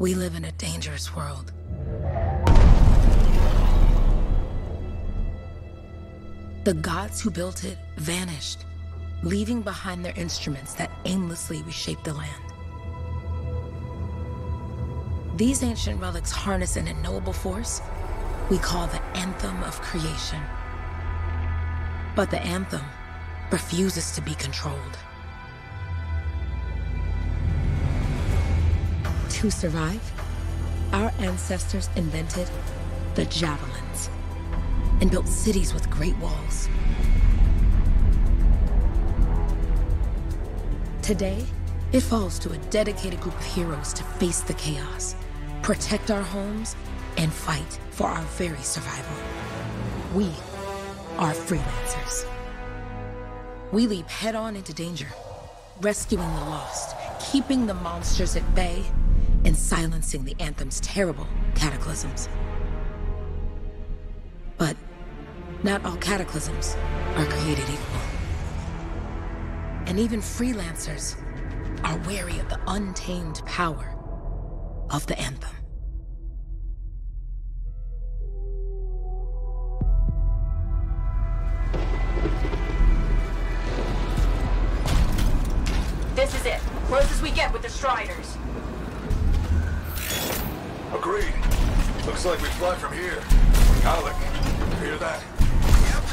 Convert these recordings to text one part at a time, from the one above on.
We live in a dangerous world. The gods who built it vanished, leaving behind their instruments that aimlessly reshaped the land. These ancient relics harness an unknowable force we call the Anthem of Creation. But the Anthem refuses to be controlled. To survive, our ancestors invented the javelins and built cities with great walls. Today, it falls to a dedicated group of heroes to face the chaos, protect our homes, and fight for our very survival. We are freelancers. We leap head-on into danger, rescuing the lost, keeping the monsters at bay, and silencing the Anthem's terrible cataclysms. But not all cataclysms are created equal. And even freelancers are wary of the untamed power of the Anthem. This is it. Close as we get with the Striders. Agreed. Looks like we fly from here. Alec, you hear that? Yep.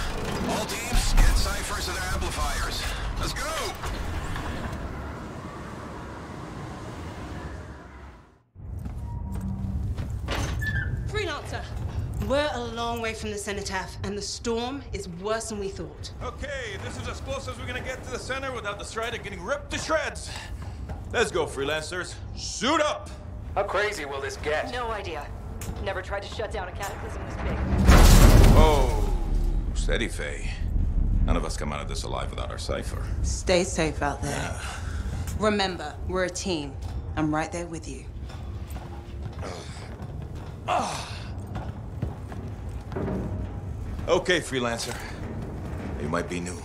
All teams, get ciphers and amplifiers. Let's go! Freelancer! We're a long way from the cenotaph, and the storm is worse than we thought. Okay, this is as close as we're gonna get to the center without the Strider getting ripped to shreds. Let's go, freelancers. Suit up! How crazy will this get? No idea. Never tried to shut down a cataclysm this big. Oh, steady, Faye. None of us come out of this alive without our cipher. Stay safe out there. Remember, we're a team. I'm right there with you. Okay, freelancer. You might be new,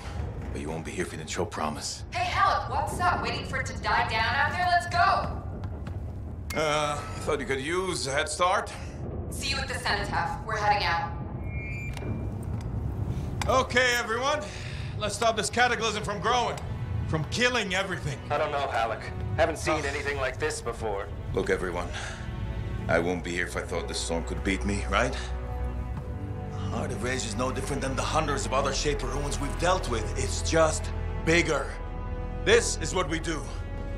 but you won't be here if you didn't show promise. Hey, Alec, what's up? Waiting for it to die down out there? Let's go! Thought you could use a head start. See you at the cenotaph. We're heading out. Okay, everyone. Let's stop this cataclysm from growing, from killing everything. I don't know, Alec. Haven't seen anything like this before. Look, everyone. I won't be here if I thought this storm could beat me, right? Heart of Rage is no different than the hundreds of other Shaper ruins we've dealt with. It's just bigger. This is what we do.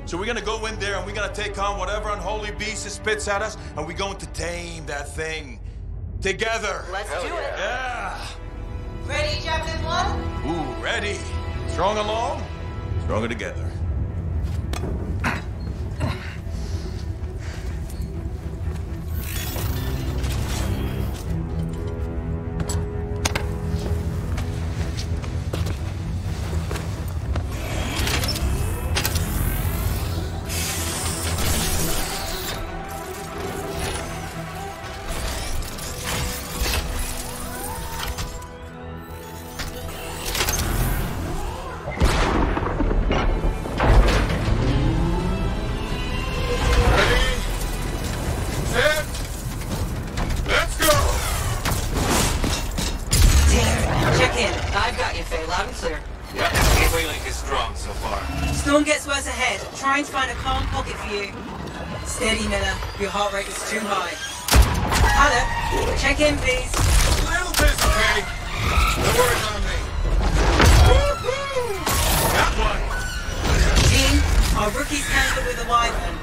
So we're gonna go in there and we're gonna take on whatever unholy beast it spits at us, and we're going to tame that thing. Together. Let's do it. Yeah. Ready, Javelin 1? Ooh, ready. Strong along, stronger together. Trying to find a calm pocket for you. Steady, Miller. Your heart rate is too high. Hello. Check in, please. A little busy, Kay. No worries on me. Woo-hoo! Got one. Team, our rookies handled with a wyvern.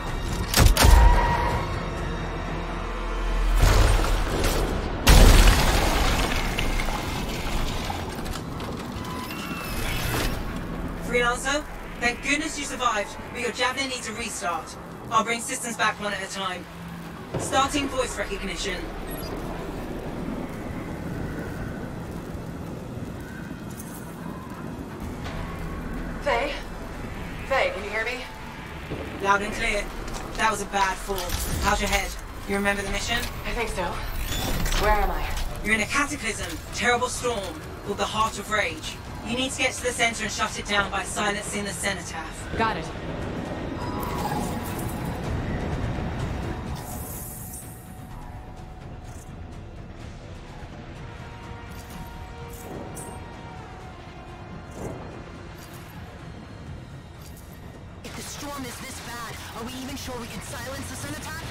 Freelancer? Thank goodness you survived, but your Javelin needs a restart. I'll bring systems back one at a time. Starting voice recognition. Faye? Faye, can you hear me? Loud and clear. That was a bad fall. How's your head? You remember the mission? I think so. Where am I? You're in a cataclysm, terrible storm, called the Heart of Rage. You need to get to the center and shut it down by silencing the cenotaph. Got it. storm is this bad, are we even sure we can silence the sun attack?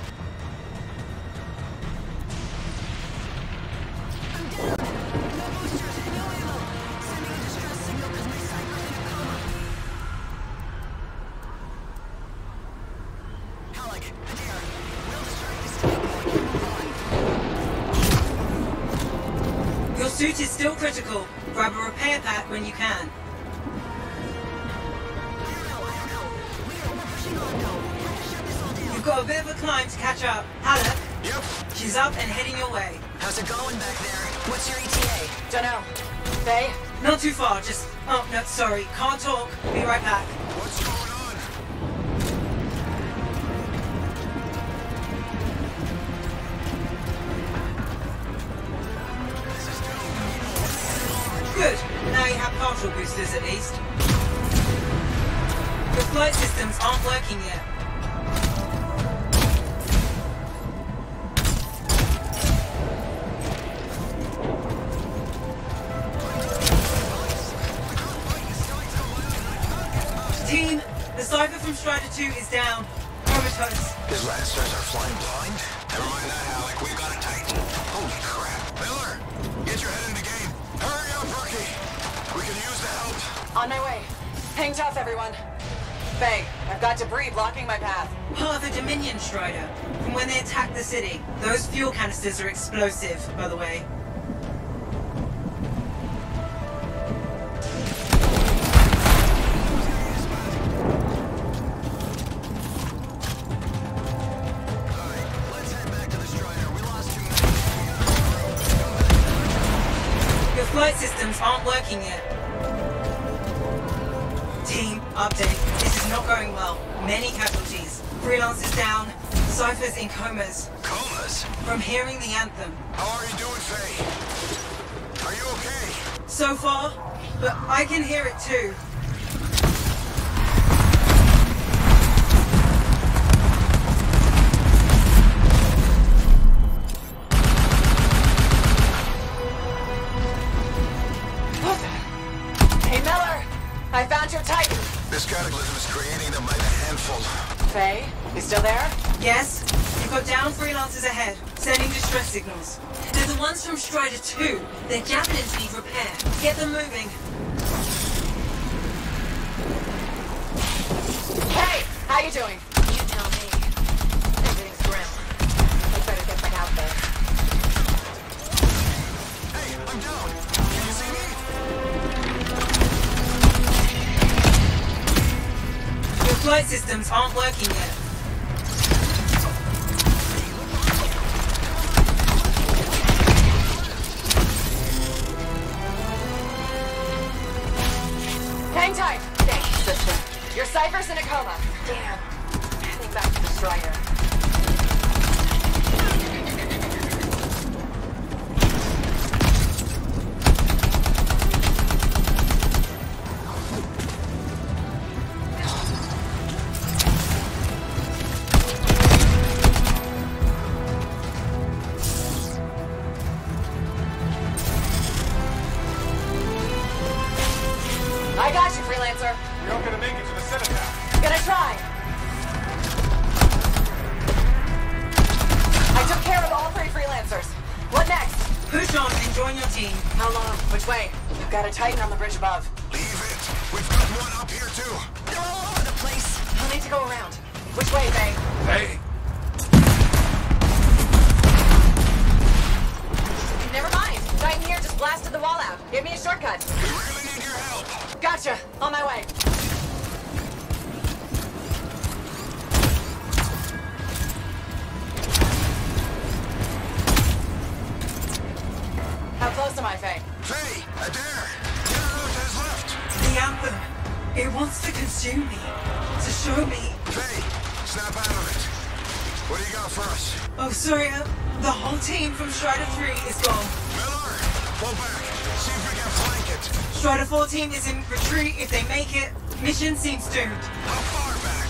I'm down! No boosters, no ammo! Sending a distress signal because my cyber's in a coma. Halleck, Adair, we'll destroy this tank point and move on. Your suit is still critical. Grab a repair pack when you can. You've got a bit of a climb to catch up. Halleck? Yep. She's up and heading your way. How's it going back there? What's your ETA? Dunno. Faye? Not too far, just... Oh, no, sorry. Can't talk. Be right back. What's going on? Good. Now you have partial boosters at least. Your flight systems aren't working yet. Team, the Cypher from Strider 2 is down. Comatose. His Lancers are flying blind? Never mind that, Halleck. We've got it tight. Holy crap. Miller, get your head in the game. Hurry up, rookie. We can use the help. On my way. Hang tough, everyone. Faye, I've got debris blocking my path. Part of the Dominion Strider, from when they attacked the city. Those fuel canisters are explosive, by the way. Let's head back to the Strider. We lost too many. Your flight systems aren't working yet. Team, update. This is not going well. Many casualties. Freelancers down. Cyphers in comas. Comas? From hearing the anthem. How are you doing, Faye? Are you okay? So far, but I can hear it too. What the? Hey, Miller! I found your Titan! This cataclysm is creating them by the handful. Faye, you still there? Yes? You've got down freelancers ahead, sending distress signals. They're the ones from Strider 2. Their javelins need repair. Get them moving. Hey! How you doing? You tell me. Everything's grim. I better get back out there. Hey, I'm down. Can you see me? Your flight systems aren't working yet. Hang tight! Thanks, sister. Your Cypher's in a coma. Damn. Heading back to the Strider. I got you, Freelancer. You're not gonna make it to the Cenotaph. Gonna try. I took care of all 3 Freelancers. What next? Push on and join your team. How long? Which way? I've got a Titan on the bridge above. Leave it. We've got one up here, too. They're all over the place. I'll need to go around. Which way, Faye? Hey, Never mind. Titan here just blasted the wall out. Give me a shortcut. we really need your help. Gotcha. On my way. How close am I, Faye? Faye, Adair, get out to his left. The anthem. It wants to consume me. To show me. Faye, snap out of it. What do you got for us? Oh, sorry. The whole team from Strider 3 is gone. Miller, pull back. See if we can flank it. Strider 4 team is in retreat. If they make it, mission seems doomed. How far back?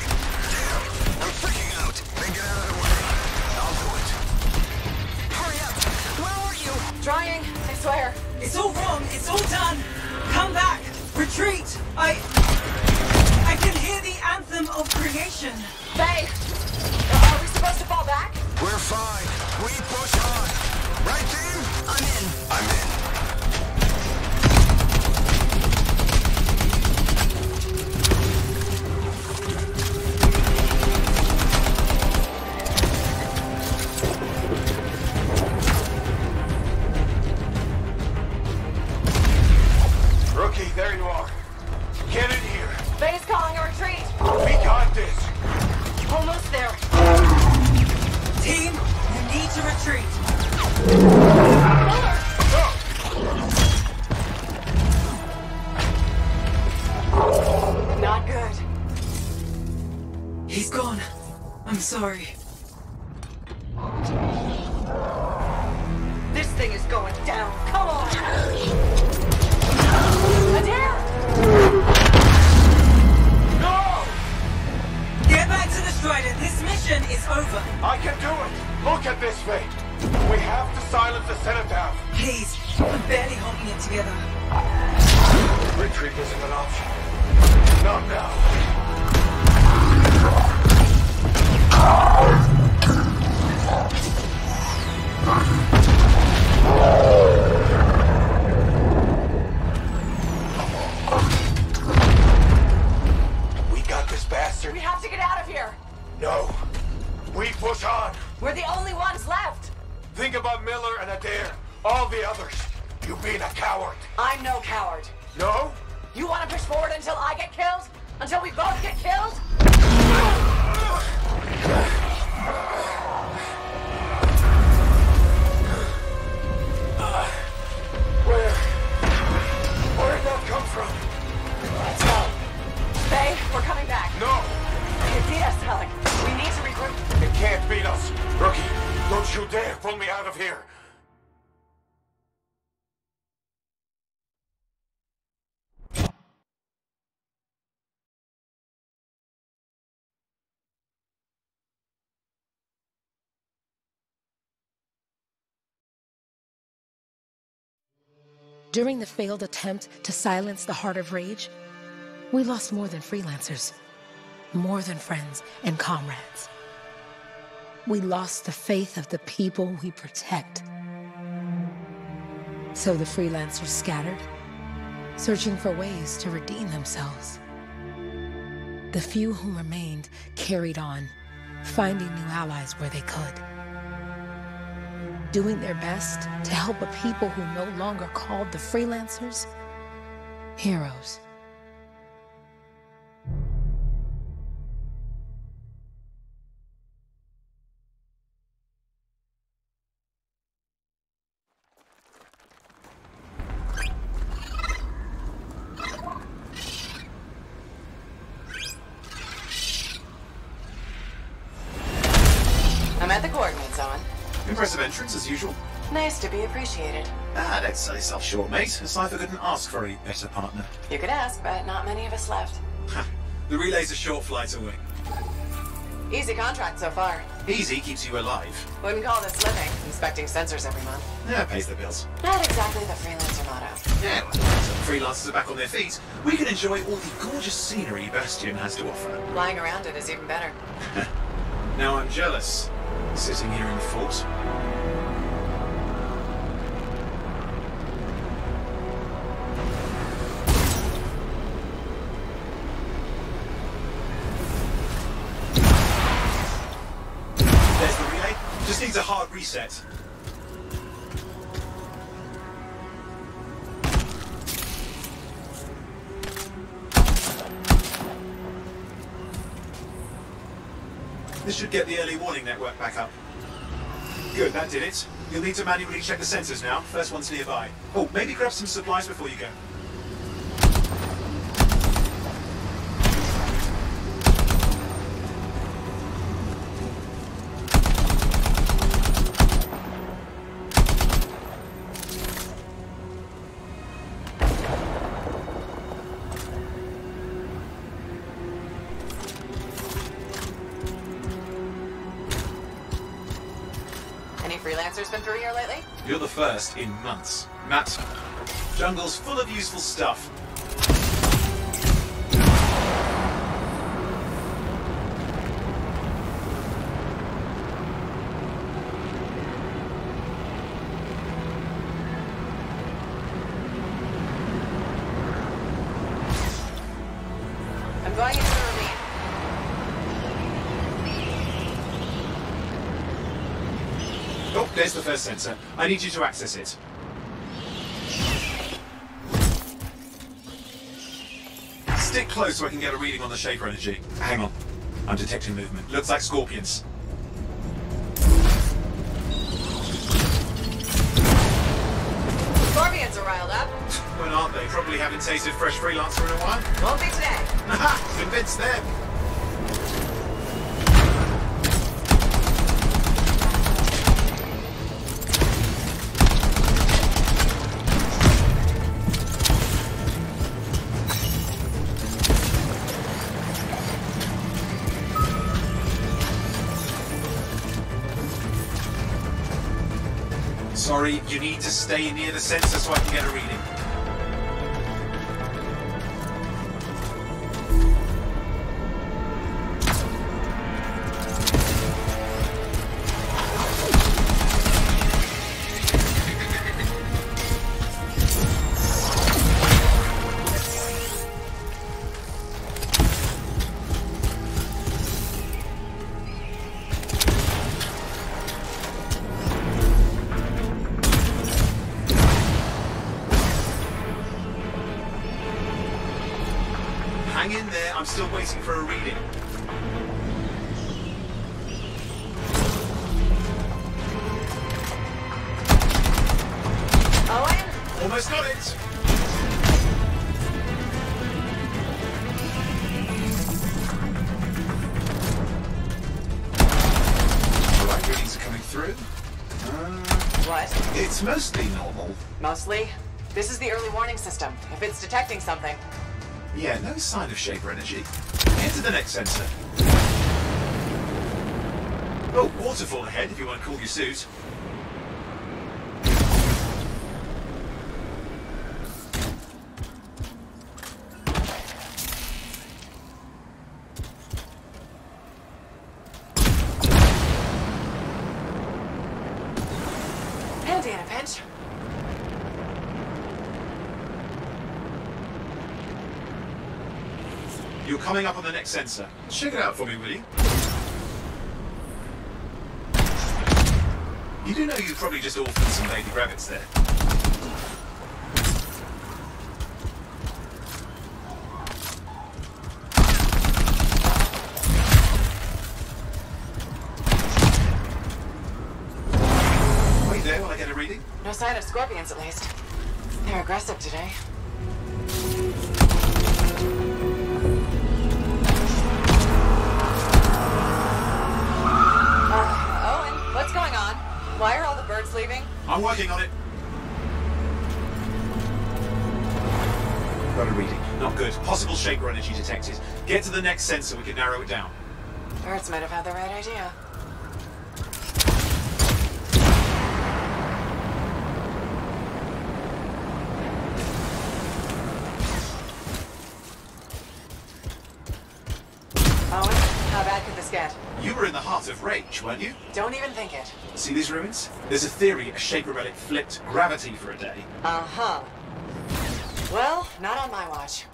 Damn, I'm freaking out. Then get out of the way. I'll do it. Hurry up. Where are you? Trying, I swear. It's all wrong. It's all done. Come back. Retreat. I can hear the anthem of creation. Faye! Are we supposed to fall back? We're fine. We push on. Right, team? I'm in. I'm in. Rookie, there you are. Get in here. Faye's calling a retreat. We got this. Almost there. Team, you need to retreat. Not good. He's gone. I'm sorry. This thing is going down. Come on! Adair! No! Get back to the Strider. This mission is over. I can do it. Look at this, Faye. We have to silence the Cenotaph. Please, I'm barely holding it together. Retreat isn't an option. Not now. We got this bastard. We have to get out of here. No. We push on. We're the only ones left. Think about Miller and Adair. All the others. You being a coward. I'm no coward. No? You want to push forward until I get killed? Until we both get killed? Where'd that come from? Let's go. Faye, we're coming back. No! You beat us, Alec. We need to regroup. It can't beat us. Rookie, don't you dare pull me out of here. During the failed attempt to silence the Heart of Rage, we lost more than freelancers, more than friends and comrades. We lost the faith of the people we protect. So the freelancers scattered, searching for ways to redeem themselves. The few who remained carried on, finding new allies where they could, doing their best to help a people who no longer called the freelancers heroes. I'm at the coordinates on. Impressive entrance, as usual. Nice to be appreciated. Don't sell yourself short, mate. A cipher couldn't ask for a better partner. You could ask, but not many of us left. The relay's a short flight away. Easy contract so far. Easy keeps you alive. Wouldn't call this living, inspecting sensors every month. Yeah, pays the bills. Not exactly the freelancer motto. Yeah, well, so freelancers are back on their feet. We can enjoy all the gorgeous scenery Bastion has to offer. Flying around it is even better. Now I'm jealous, sitting here in the fort. There's the relay. Just needs a hard reset. This should get the early warning network back up. Good, that did it. You'll need to manually check the sensors now. First one's nearby. Oh, maybe grab some supplies before you go. Any freelancers been through here lately? You're the first in months. Matt, jungle's full of useful stuff. There's the first sensor. I need you to access it. Stick close so I can get a reading on the Shaper energy. Hang on. I'm detecting movement. Looks like scorpions. Scorpions are riled up. When aren't they? Probably haven't tasted fresh freelancer in a while. Won't be today. Aha! Convince them! Sorry, you need to stay near the sensor so I can get a reading. Hang in there, I'm still waiting for a reading. Owen? Almost got it! Alright, readings are coming through. What? It's mostly normal. Mostly? This is the early warning system. If it's detecting something. Yeah, no sign of Shaper energy. Head to the next sensor. Oh, waterfall ahead if you want to cool your suit. Handy in a pinch. You're coming up on the next sensor. Check it out for me, will you? You do know you probably just orphaned some baby rabbits there. Wait there while I get a reading. No sign of scorpions, at least. They're aggressive today. Owen, what's going on? Why are all the birds leaving? I'm working on it. Got a reading. Not good. Possible Shaper energy detected. Get to the next sensor, we can narrow it down. Birds might have had the right idea. Owen, how bad could this get? You were in the heart of Rage, weren't you? Don't even think it. See these ruins? There's a theory a Shaper relic flipped gravity for a day. Uh-huh. Well, not on my watch.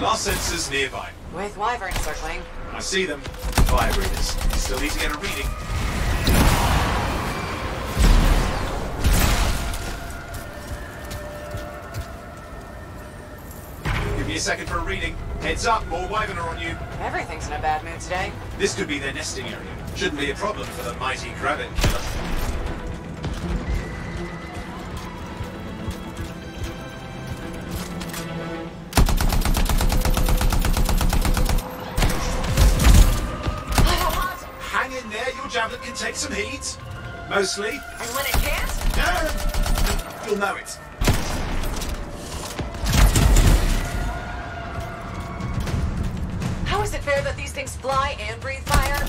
Last sensors nearby. With wyverns circling. I see them. Fire breathers. Still need to get a reading. Give me a second for a reading. Heads up, more wyvern are on you. Everything's in a bad mood today. This could be their nesting area. Shouldn't be a problem for the mighty rabbit killer. Hang in there, your javelin can take some heat. Mostly. And when it can't? You'll know it. How is it fair that these things fly and breathe fire?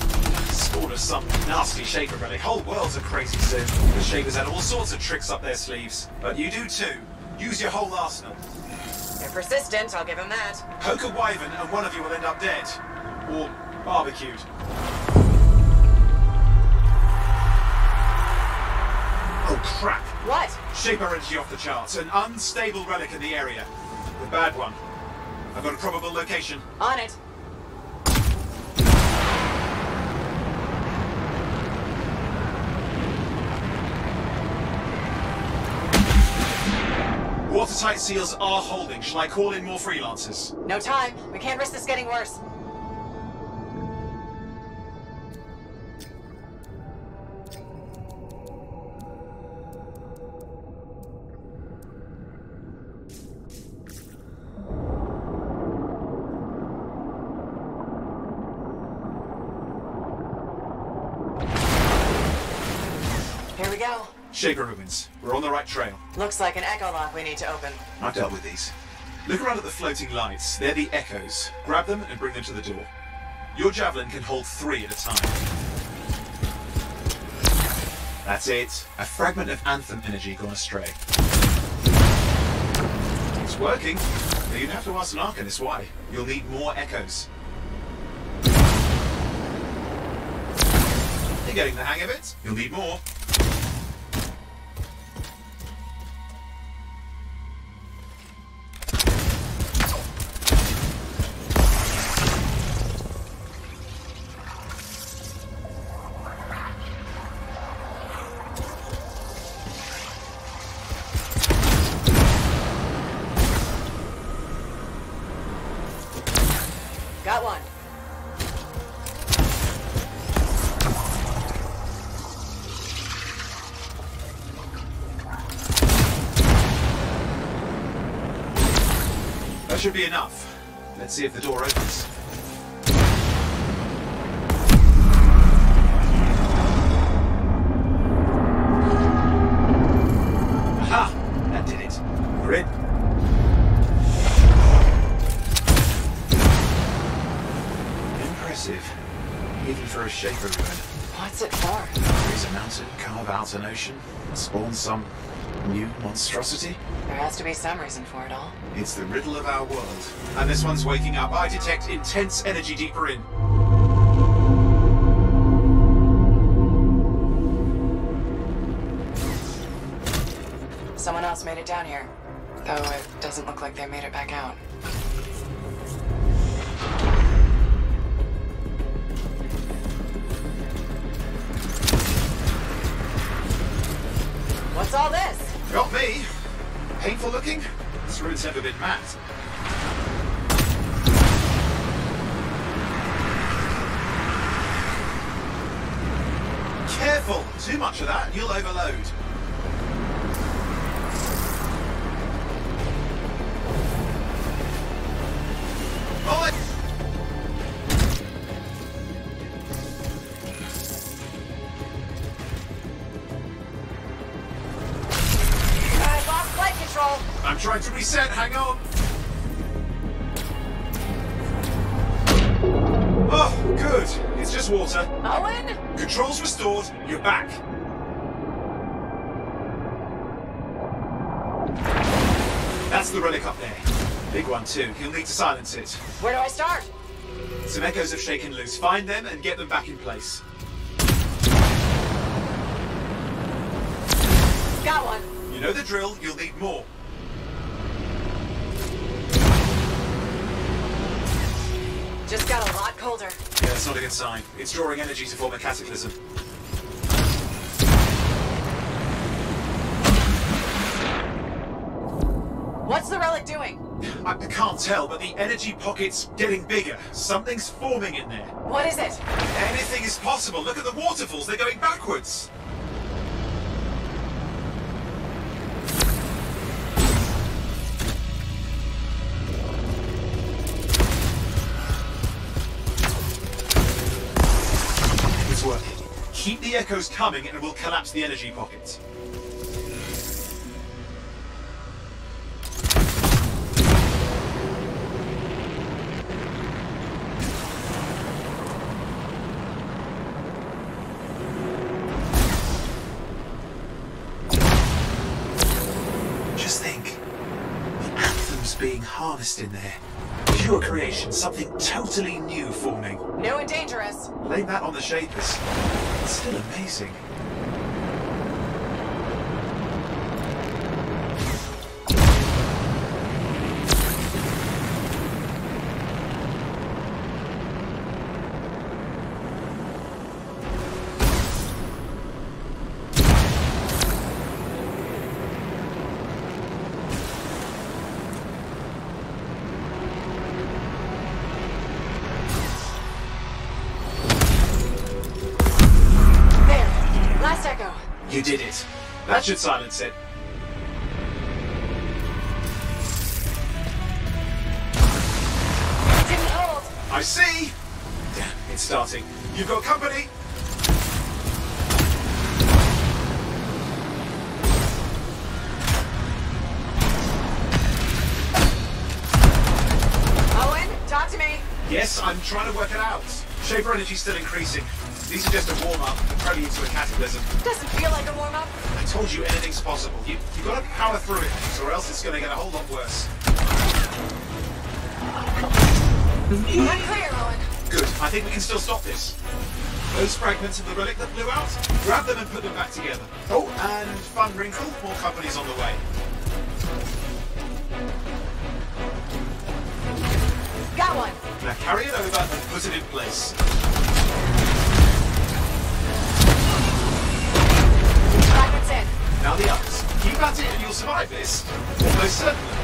Scored us some nasty Shaper relic. Whole world's a crazy zoo. The Shapers had all sorts of tricks up their sleeves. But you do too. Use your whole arsenal. They're persistent, I'll give them that. Poke a wyvern and one of you will end up dead. Or barbecued. Oh crap! What? Shaper energy off the charts. An unstable relic in the area. The bad one. I've got a probable location. On it. Watertight seals are holding. Shall I call in more freelancers? No time. We can't risk this getting worse. Here we go. Shaper ruins. We're on the right trail. Looks like an echo lock we need to open. I've dealt with these. Look around at the floating lights. They're the echoes. Grab them and bring them to the door. Your javelin can hold 3 at a time. That's it. A fragment of Anthem energy gone astray. It's working. But you'd have to ask an Arcanist why. You'll need more echoes. You're getting the hang of it. You'll need more. Got one. That should be enough. Let's see if the door opens. Aha! That did it. We're in. Impressive. Even for a Shaper ruin. What's it for? Raise a mountain, carve out an ocean, spawn some new monstrosity. There has to be some reason for it all. It's the riddle of our world. And this one's waking up. I detect intense energy deeper in. Someone else made it down here. Though it doesn't look like they made it back out. What's all this? Got me. Painful looking? This ruin's never been mapped. Careful! Too much of that and you'll overload. Oh, I lost flight control. I'm trying to reset, hang on! Oh, good. It's just water. Owen? Controls restored, you're back. That's the relic up there. Big one too. You'll need to silence it. Where do I start? Some echoes have shaken loose. Find them and get them back in place. Got one. You know the drill, you'll need more. Just got a lot colder. Yeah, that's not a good sign. It's drawing energy to form a cataclysm. What's the relic doing? I can't tell, but the energy pocket's getting bigger. Something's forming in there. What is it? Anything is possible. Look at the waterfalls, they're going backwards. It's working. Keep the echoes coming and we'll collapse the energy pocket. Just think, the Anthem's being harnessed in there. Pure creation, something totally new forming. New and dangerous. Blame that on the Shapers. It's still amazing. You did it. That should silence it. It didn't hold. I see! Damn, it's starting. You've got company! Owen, talk to me. Yes, I'm trying to work it out. Shaper energy's still increasing. These are just a warm-up, a prelude to a cataclysm. Doesn't feel like a warm-up. I told you anything's possible. You've got to power through it, or else it's going to get a whole lot worse. I'm clear, Owen. Good. I think we can still stop this. Those fragments of the relic that blew out, grab them and put them back together. Oh, and fun wrinkle, more company's on the way. Got one. Now carry it over and put it in place. Fragments in. Now the others. Keep at it and you'll survive this. Almost certainly.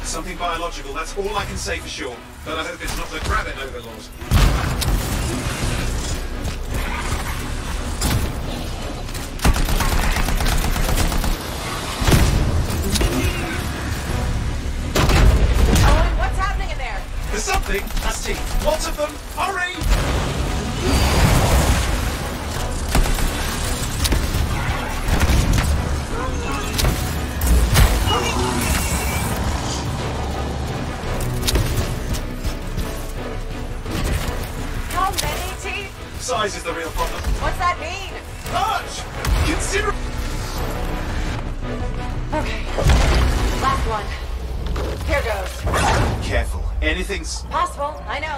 Something biological, that's all I can say for sure. But I hope it's not the Grabbit Overlord. Owen, what's happening in there? There's something, that's teeth. Lots of them. Hurry! Size is the real problem. What's that mean? Large! Consider... Okay. Last one. Here goes. Careful. Anything's... Possible. I know.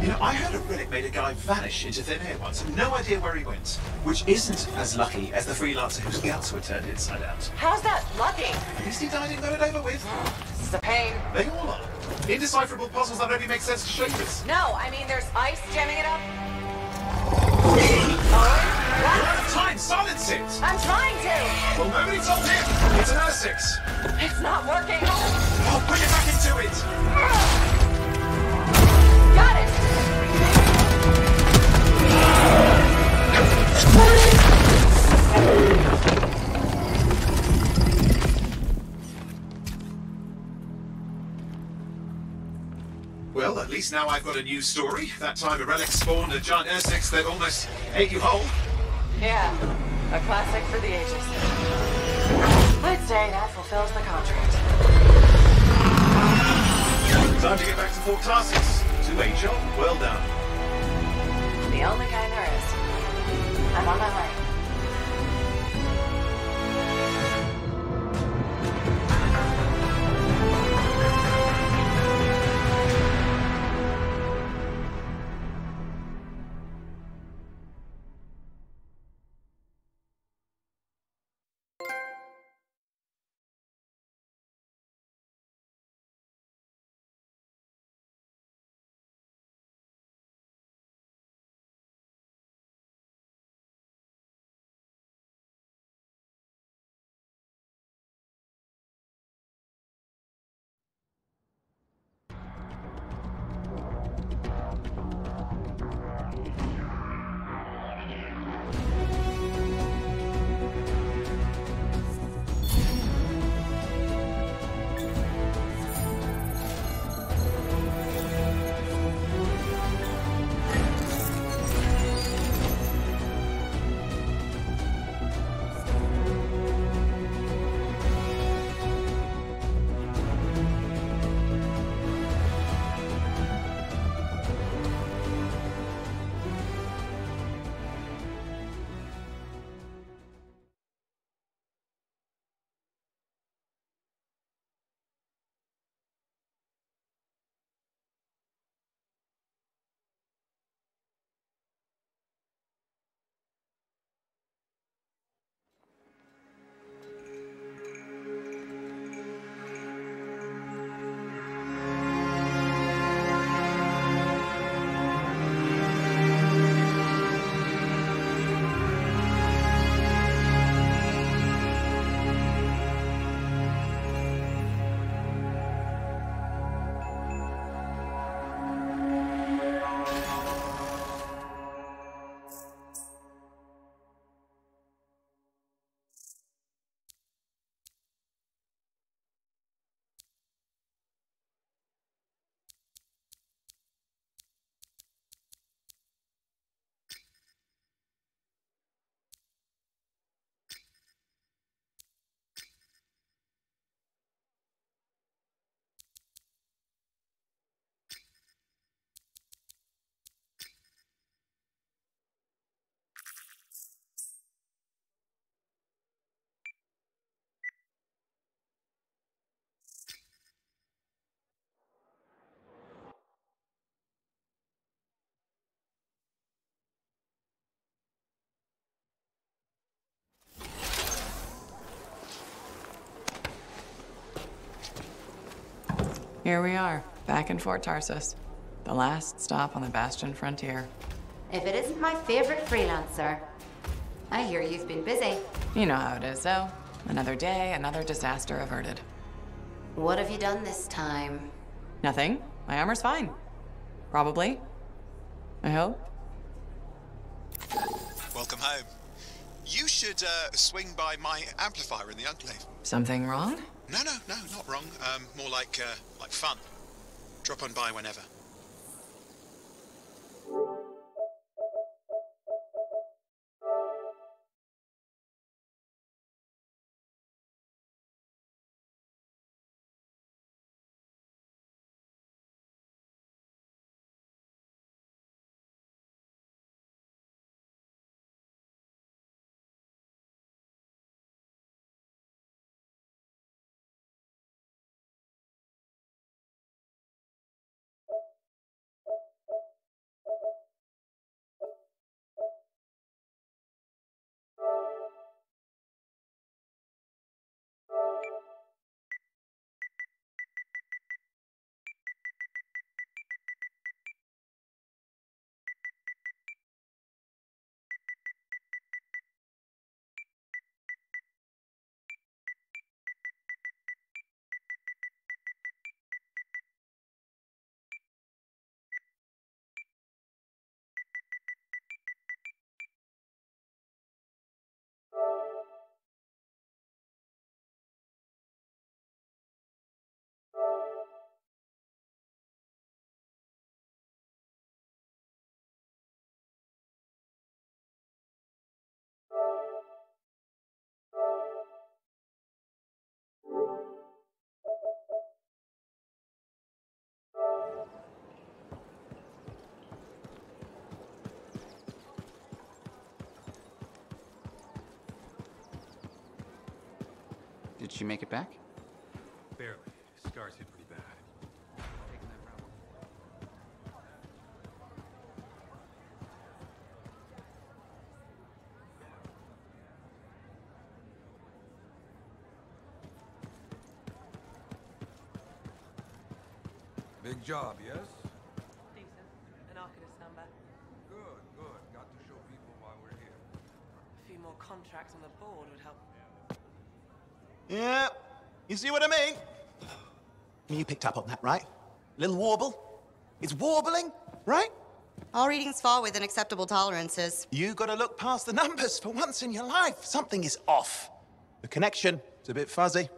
You know, I heard a relic made a guy vanish into thin air once. No idea where he went. Which isn't as lucky as the freelancer whose guts were turned inside out. How's that lucky? At least he died and got it over with. This is a pain. They all are. Indecipherable puzzles that only make sense to shapers. No, I mean there's ice jamming it up. Owen? We're What? out of time! Silence it! I'm trying to! Well, nobody told him! It's an R6! It's not working! Oh, put it back into it! Got it! Well, at least now I've got a new story. That time a relic spawned a giant R6 that almost ate you whole. Yeah, a classic for the ages. I'd say that fulfills the contract. Time to get back to Fort Tarsis. To a job well done. The only kind there is. I'm on my way. Here we are, back in Fort Tarsus. The last stop on the Bastion frontier. If it isn't my favorite freelancer. I hear you've been busy. You know how it is, though. Another day, another disaster averted. What have you done this time? Nothing. My armor's fine. Probably. I hope. Welcome home. You should swing by my amplifier in the Enclave. Something wrong? No, not wrong. More like fun. Drop on by whenever. Did she make it back? Barely. Scars hit pretty bad. Big job, yes? Decent. An Arcanist number. Good. Got to show people why we're here. A few more contracts on the board would help. Yeah, you see what I mean? You picked up on that, right? Little warble? It's warbling, right? All readings fall within acceptable tolerances. You gotta look past the numbers for once in your life. Something is off. The connection is a bit fuzzy.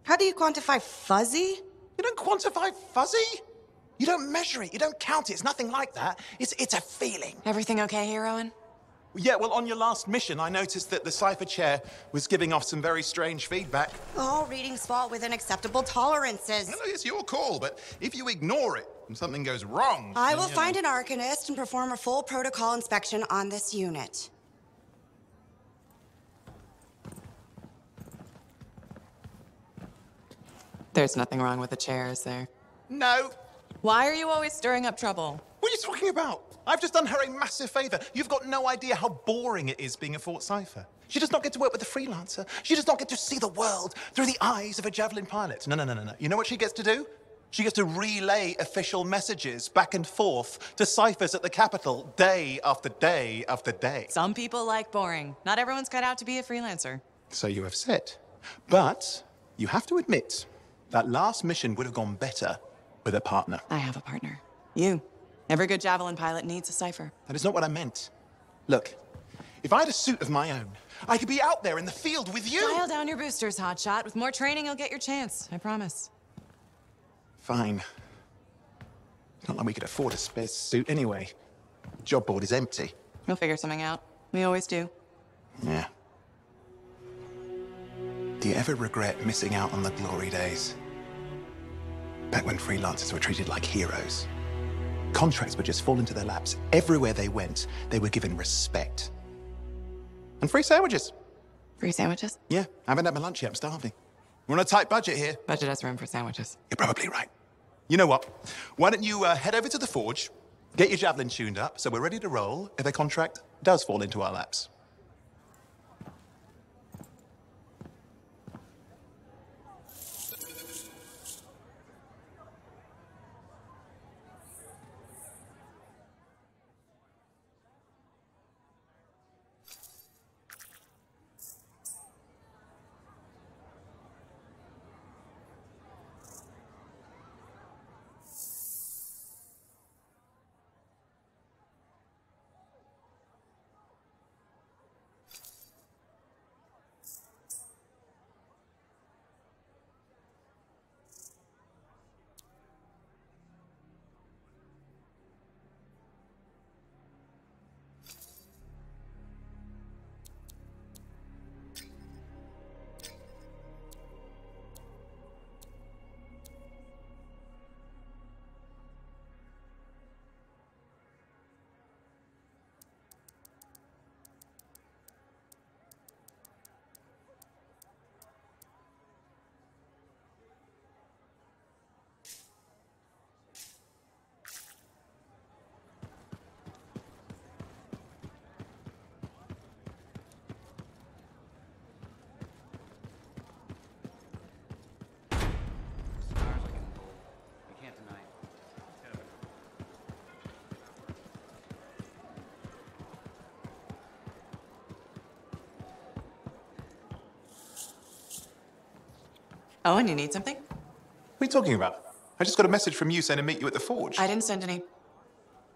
How do you quantify fuzzy? You don't quantify fuzzy. You don't measure it. You don't count it. It's nothing like that. It's a feeling. Everything okay here, Owen? Yeah, well, on your last mission, I noticed that the cipher chair was giving off some very strange feedback. All readings fall within acceptable tolerances. Well, it's your call, but if you ignore it and something goes wrong... I will find an Arcanist and perform a full protocol inspection on this unit. There's nothing wrong with the chair, is there? No. Why are you always stirring up trouble? What are you talking about? I've just done her a massive favor. You've got no idea how boring it is being a Fort Cipher. She does not get to work with a freelancer. She does not get to see the world through the eyes of a javelin pilot. No. You know what she gets to do? She gets to relay official messages back and forth to ciphers at the Capitol day after day after day. Some people like boring. Not everyone's cut out to be a freelancer. So you have said. But you have to admit, that last mission would have gone better with a partner. I have a partner. You. Every good javelin pilot needs a cipher. That is not what I meant. Look, if I had a suit of my own, I could be out there in the field with you. Dial down your boosters, hotshot. With more training, you'll get your chance. I promise. Fine. It's not like we could afford a spare suit anyway. Job board is empty. We'll figure something out. We always do. Yeah. Do you ever regret missing out on the glory days? Back when freelancers were treated like heroes. Contracts would just fall into their laps. Everywhere they went, they were given respect. And free sandwiches. Free sandwiches? Yeah, I haven't had my lunch yet. I'm starving. We're on a tight budget here. Budget has room for sandwiches. You're probably right. You know what? Why don't you head over to the forge, get your javelin tuned up, so we're ready to roll if a contract does fall into our laps. Oh, and you need something? What are you talking about? I just got a message from you saying to meet you at the forge. I didn't send any.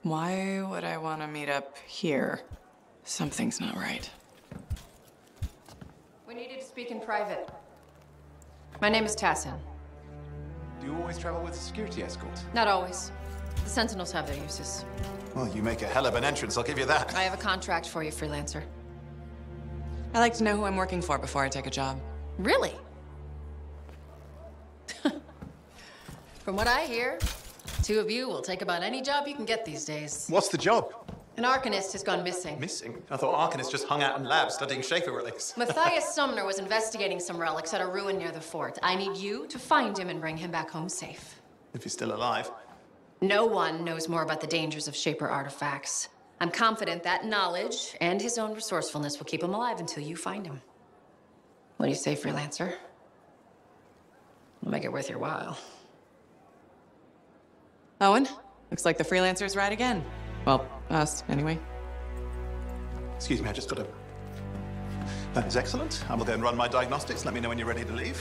Why would I want to meet up here? Something's not right. We needed to speak in private. My name is Tassin. Do you always travel with a security escort? Not always. The Sentinels have their uses. Well, you make a hell of an entrance, I'll give you that. I have a contract for you, freelancer. I like to know who I'm working for before I take a job. Really? From what I hear, two of you will take about any job you can get these days. What's the job? An Arcanist has gone missing. Missing? I thought Arcanists just hung out in labs studying Schaefer relics. Matthias Sumner was investigating some relics at a ruin near the fort. I need you to find him and bring him back home safe. If he's still alive. No one knows more about the dangers of Shaper artifacts. I'm confident that knowledge and his own resourcefulness will keep him alive until you find him. What do you say, freelancer? We'll make it worth your while. Owen, looks like the freelancer's right again. Well, us, anyway. Excuse me, I just got to... That is excellent. I will go and run my diagnostics. Let me know when you're ready to leave.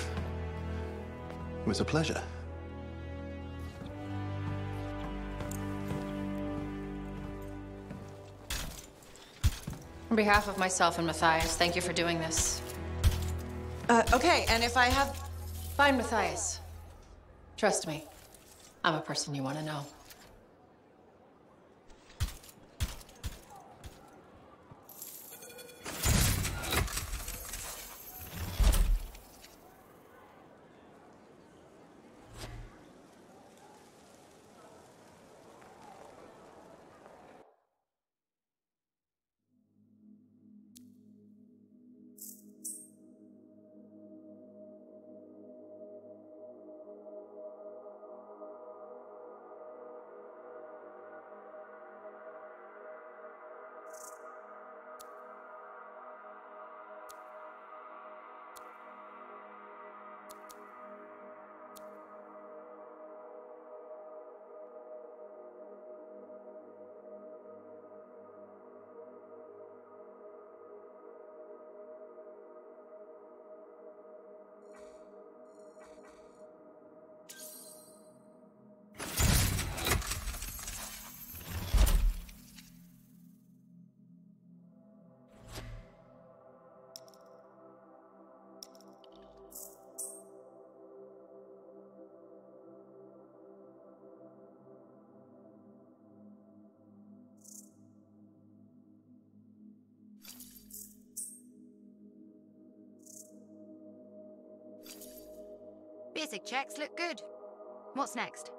It was a pleasure. On behalf of myself and Matthias, thank you for doing this. Okay, and if I have... Find Matthias. Trust me, I'm a person you want to know. Basic checks look good. What's next?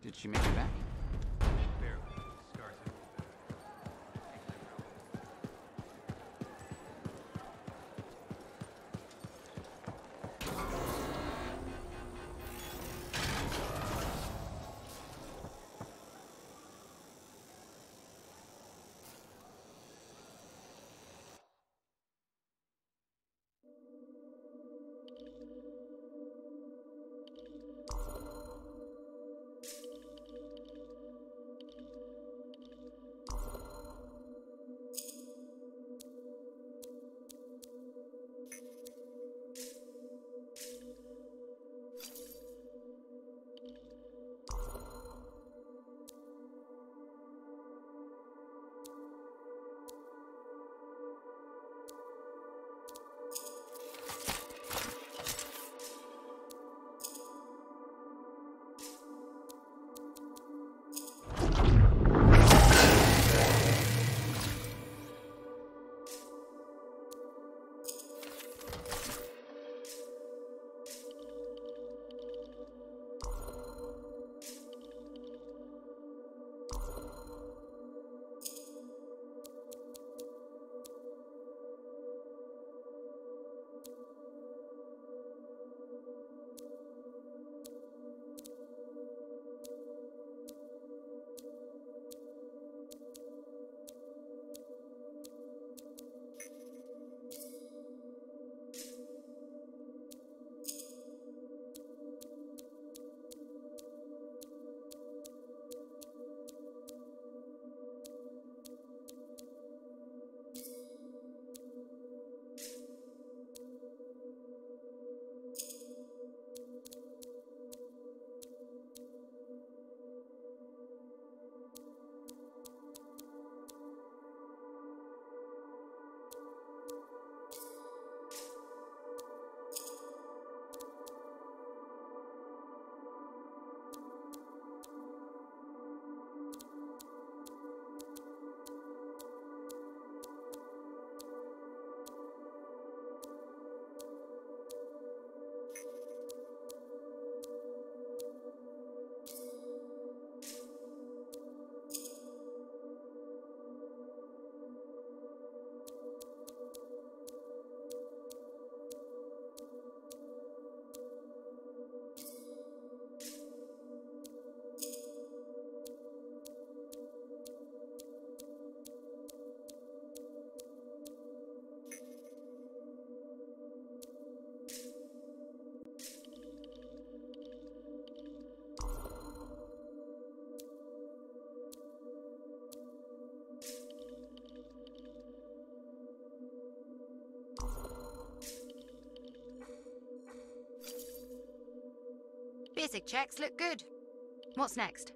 Did she make it back? Barely. Scars hit pretty bad. Basic checks look good. What's next?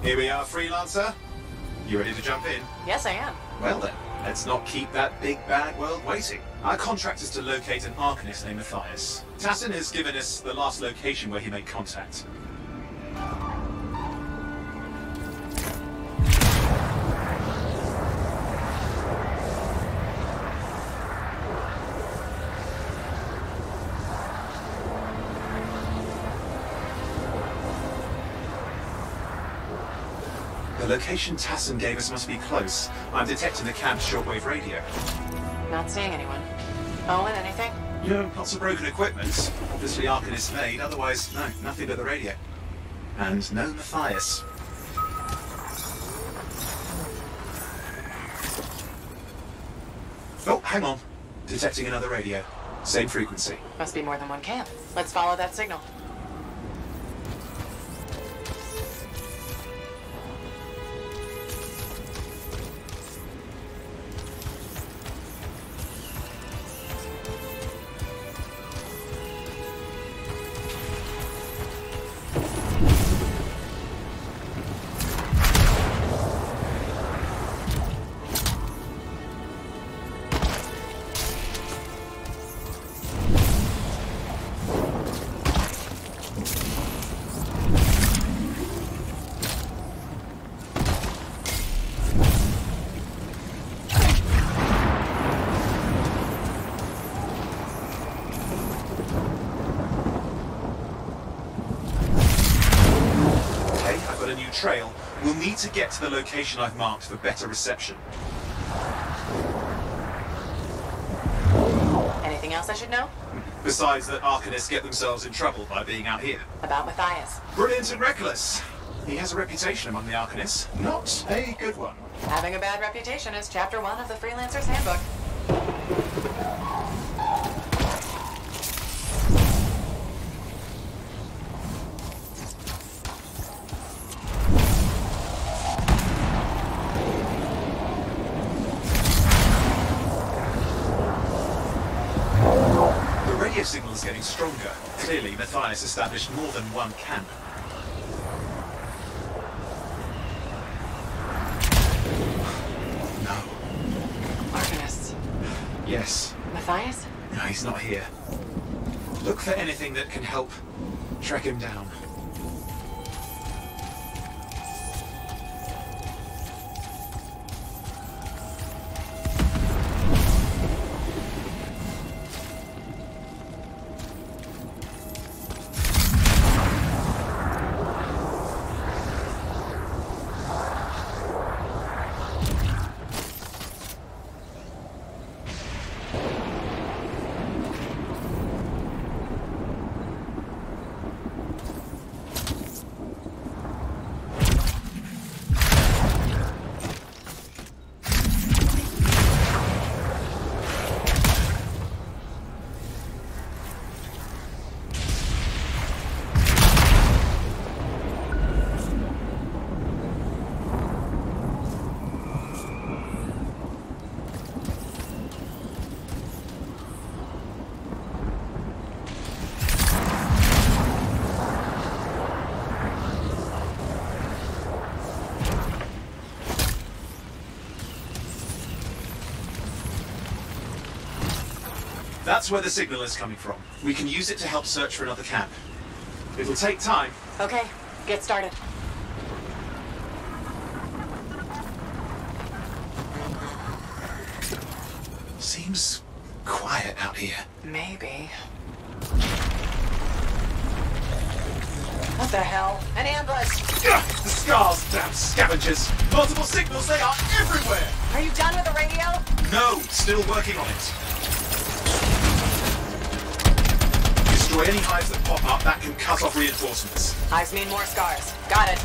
Here we are, Freelancer. You ready to jump in? Yes, I am. Well then, let's not keep that big bad world waiting. Our contract is to locate an Arcanist named Matthias. Tassin has given us the last location where he made contact. The location Tassin gave us must be close. I'm detecting the camp's shortwave radio. Not seeing anyone. Owen, anything? Yeah, lots of broken equipment. Obviously Arcanist made, otherwise, no, nothing but the radio. And no Matthias. Oh, hang on. Detecting another radio. Same frequency. Must be more than one camp. Let's follow that signal. Trail, we'll need to get to the location I've marked for better reception. Anything else I should know? Besides that Arcanists get themselves in trouble by being out here. About Matthias. Brilliant and reckless. He has a reputation among the Arcanists. Not a good one. Having a bad reputation is Chapter 1 of the Freelancer's Handbook. The signal is getting stronger. Clearly, Matthias established more than one camp. No. Arcanists. Yes. Matthias? No, he's not here. Look for anything that can help track him down. That's where the signal is coming from. We can use it to help search for another camp. It'll take time. Okay, get started. Seems quiet out here. Maybe. What the hell? An ambush! Ugh, the scars, damn scavengers! Multiple signals, they are everywhere! Are you done with the radio? No, still working on it. Destroy any hives that pop up, that can cut off reinforcements. Hives mean more scars. Got it.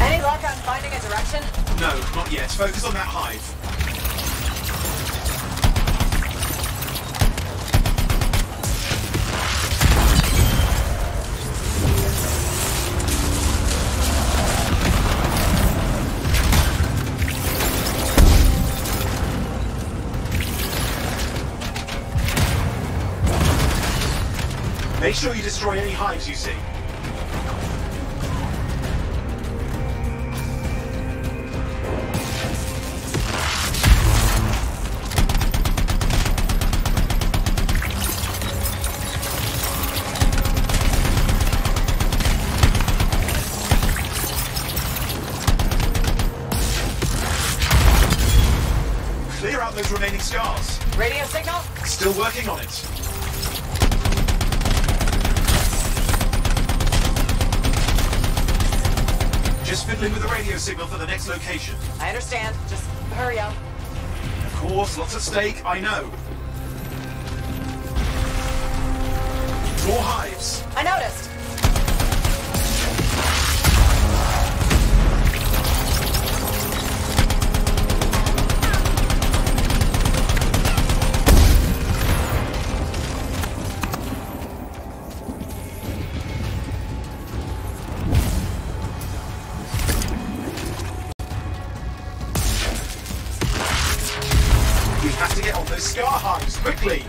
Any luck on finding a direction? No, not yet. Focus on that hive. Make sure you destroy any hives you see. Clear out those remaining scars. Radio signal? Still working on it. Just fiddling with the radio signal for the next location. I understand. Just hurry up. Of course, lots at stake, I know. More hives. I noticed. We have to get on those scar hives quickly.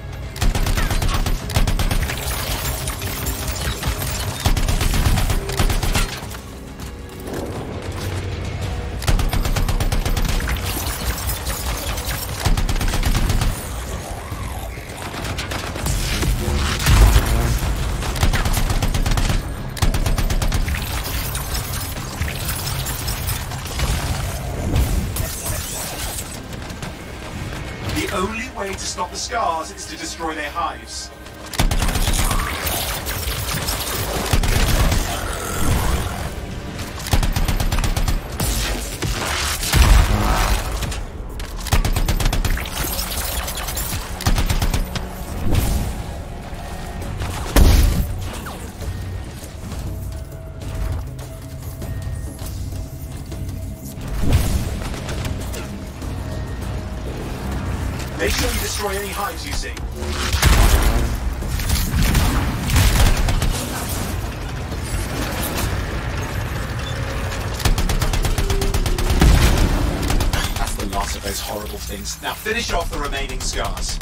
The only way to stop the scars is to destroy their hives. Make sure you destroy any hives you see. That's the last of those horrible things. Now finish off the remaining scars.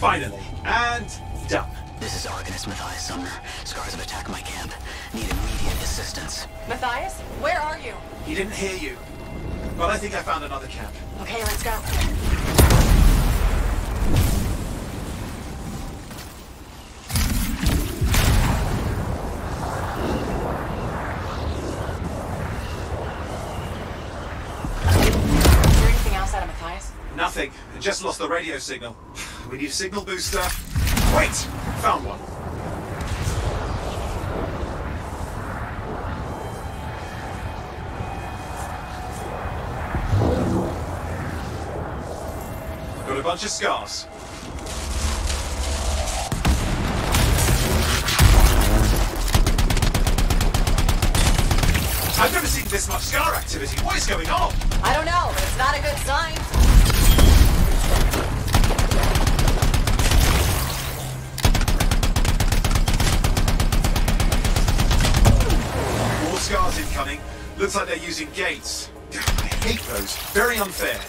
Finally, and done. This is Organist Matthias Sumner. Scars have attacked my camp. Need immediate assistance. Matthias, where are you? He didn't hear you. But I think I found another camp. Okay, let's go. Is there anything else out of Matthias? Nothing. Just lost the radio signal. We need a signal booster. Wait! Found one. Got a bunch of scars. I've never seen this much scar activity. What is going on? I don't know, but it's not a good sign. More scars incoming. Looks like they're using gates. I hate those. Very unfair.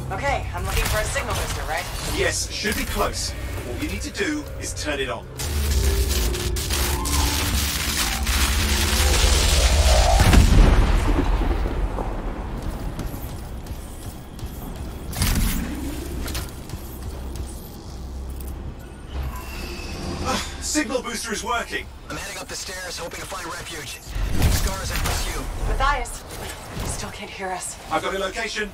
Okay, I'm looking for a signal booster, right? Yes, should be close. All you need to do is turn it on. signal booster is working. I'm heading up the stairs, hoping to find refuge. Scars in pursuit. Matthias, he still can't hear us. I've got a location.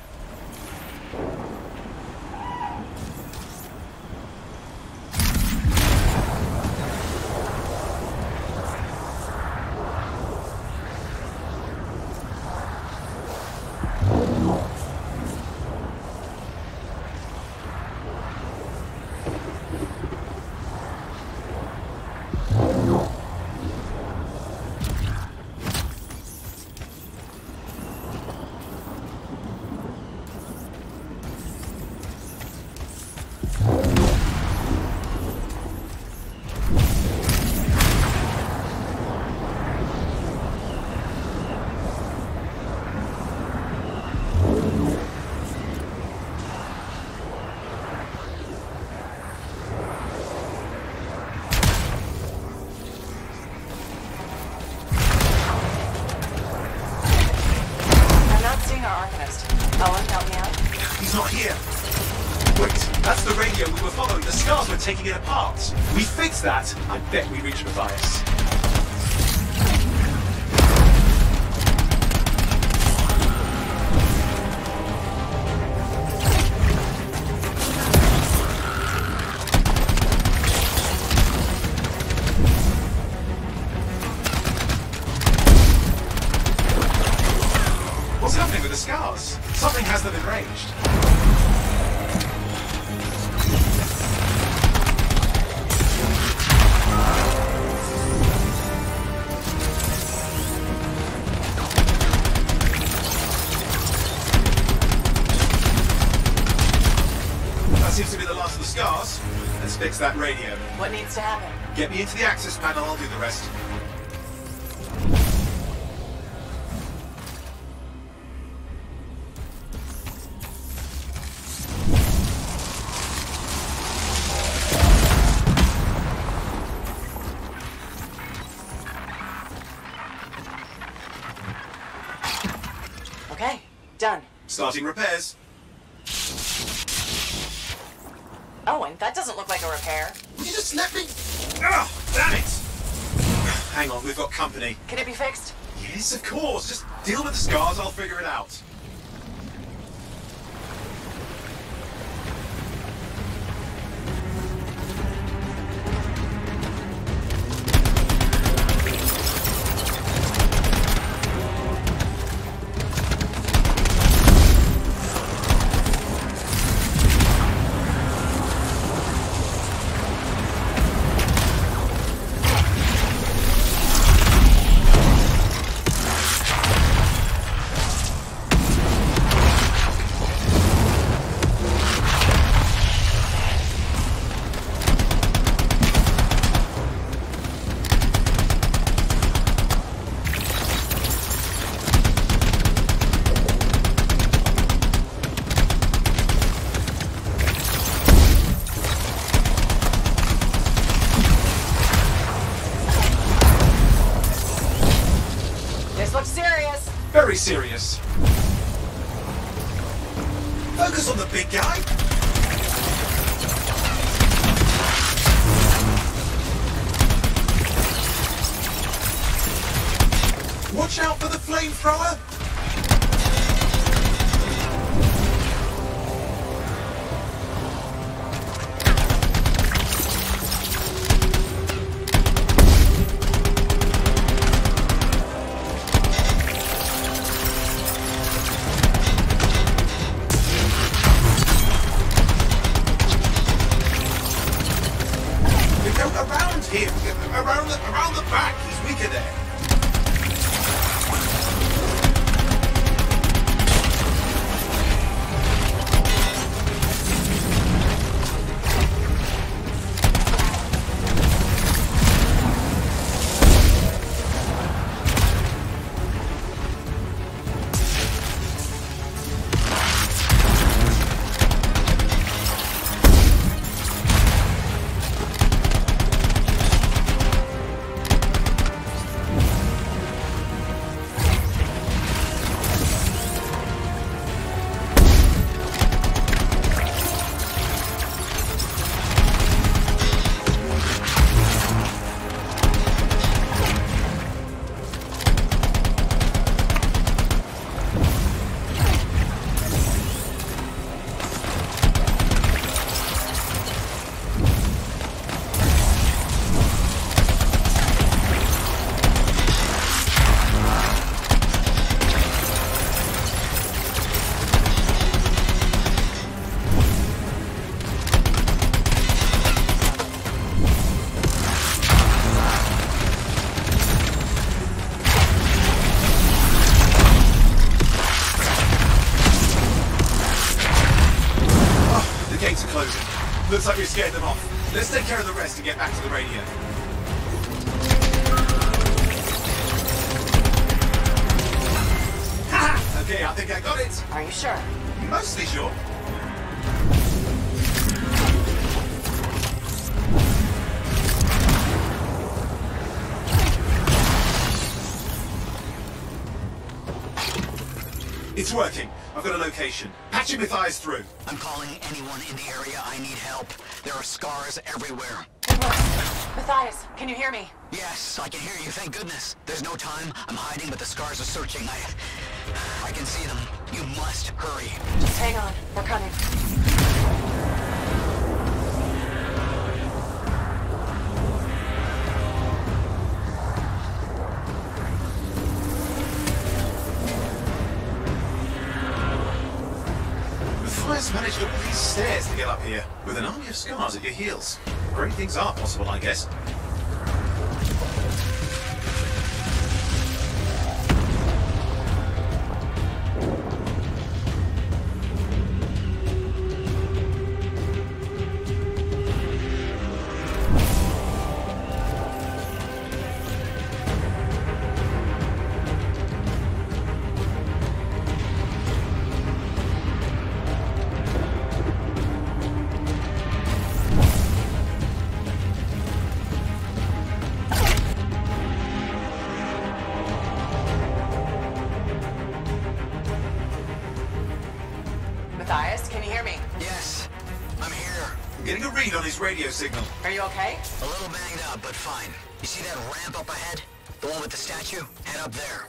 Taking it apart. We fixed that. I bet we reached Matthias. What's happening with the scars? Something has them enraged. Seems to be the last of the scars. Let's fix that radio. What needs to happen? Get me into the access panel, I'll do the rest. Okay, done. Starting repairs. Oh, and that doesn't look like a repair. Will you just let me... Oh, damn it! Hang on, we've got company. Can it be fixed? Yes, of course. Just deal with the scars, I'll figure it out. Very serious. Focus on the big guy. Watch out for the flamethrower. Around the back, he's weaker there. closing. Looks like we scared them off. Let's take care of the rest and get back to the radio. Ha! Okay, I think I got it. Are you sure? Mostly sure. It's working. I've got a location. Patching Matthias through. I'm calling anyone in the area. I need help. There are scars everywhere. Matthias, can you hear me? Yes, I can hear you, thank goodness. There's no time. I'm hiding, but the scars are searching. I can see them. You must hurry. Just hang on. We're coming. Matthias managed all these stairs to get up here, with an army of scars at your heels. Great things are possible, I guess. Matthias, can you hear me? Yes, I'm here. I'm getting a read on his radio signal. Are you okay? A little banged up, but fine. You see that ramp up ahead? The one with the statue? Head up there.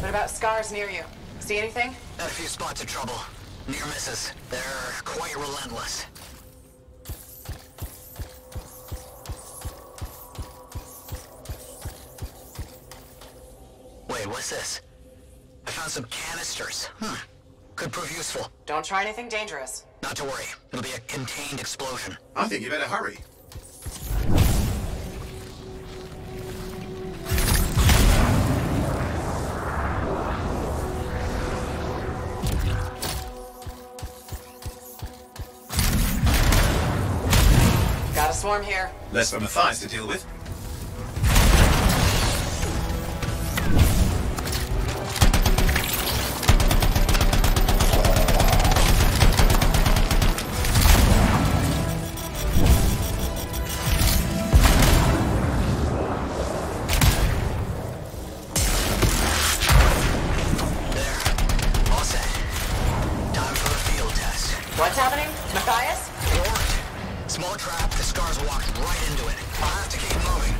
What about scars near you? See anything? Had a few spots of trouble. Near misses. They're quite relentless. Wait, what's this? I found some canisters. Could prove useful. Don't try anything dangerous. Not to worry. It'll be a contained explosion. I think you better hurry. Got a swarm here. Less for Matthias to deal with. What's happening? Matthias? Small trap, the scars walked right into it. I'll have to keep moving.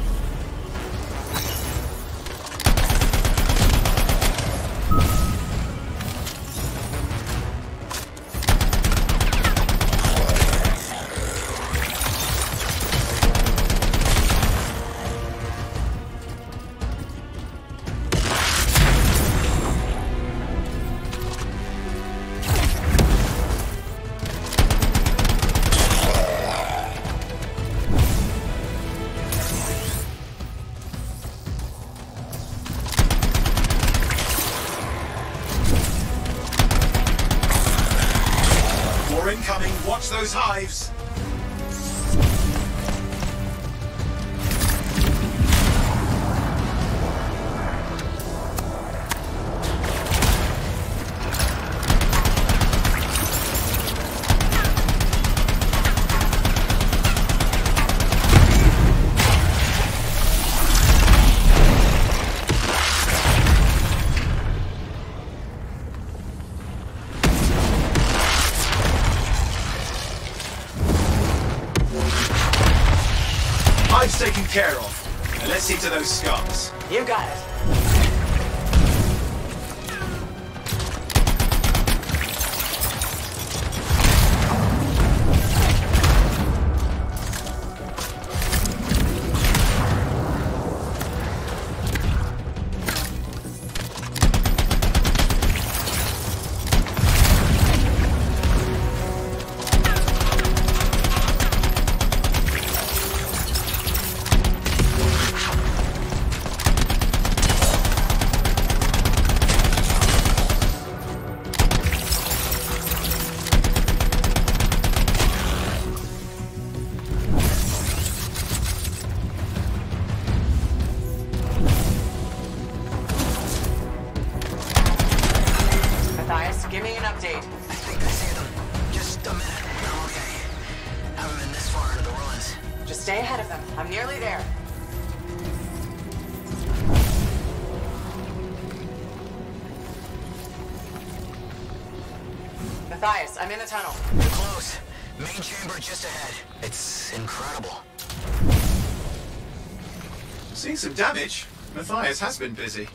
More incoming. Watch those hives. Hives taken care of. And let's see to those scars. You got it. Awaiting an update. I think I see them. Just a minute. I'm okay. Haven't been this far into the ruins. Just stay ahead of them. I'm nearly there. Matthias, I'm in the tunnel. You're close. Main chamber just ahead. It's incredible. Seeing some damage. Matthias has been busy.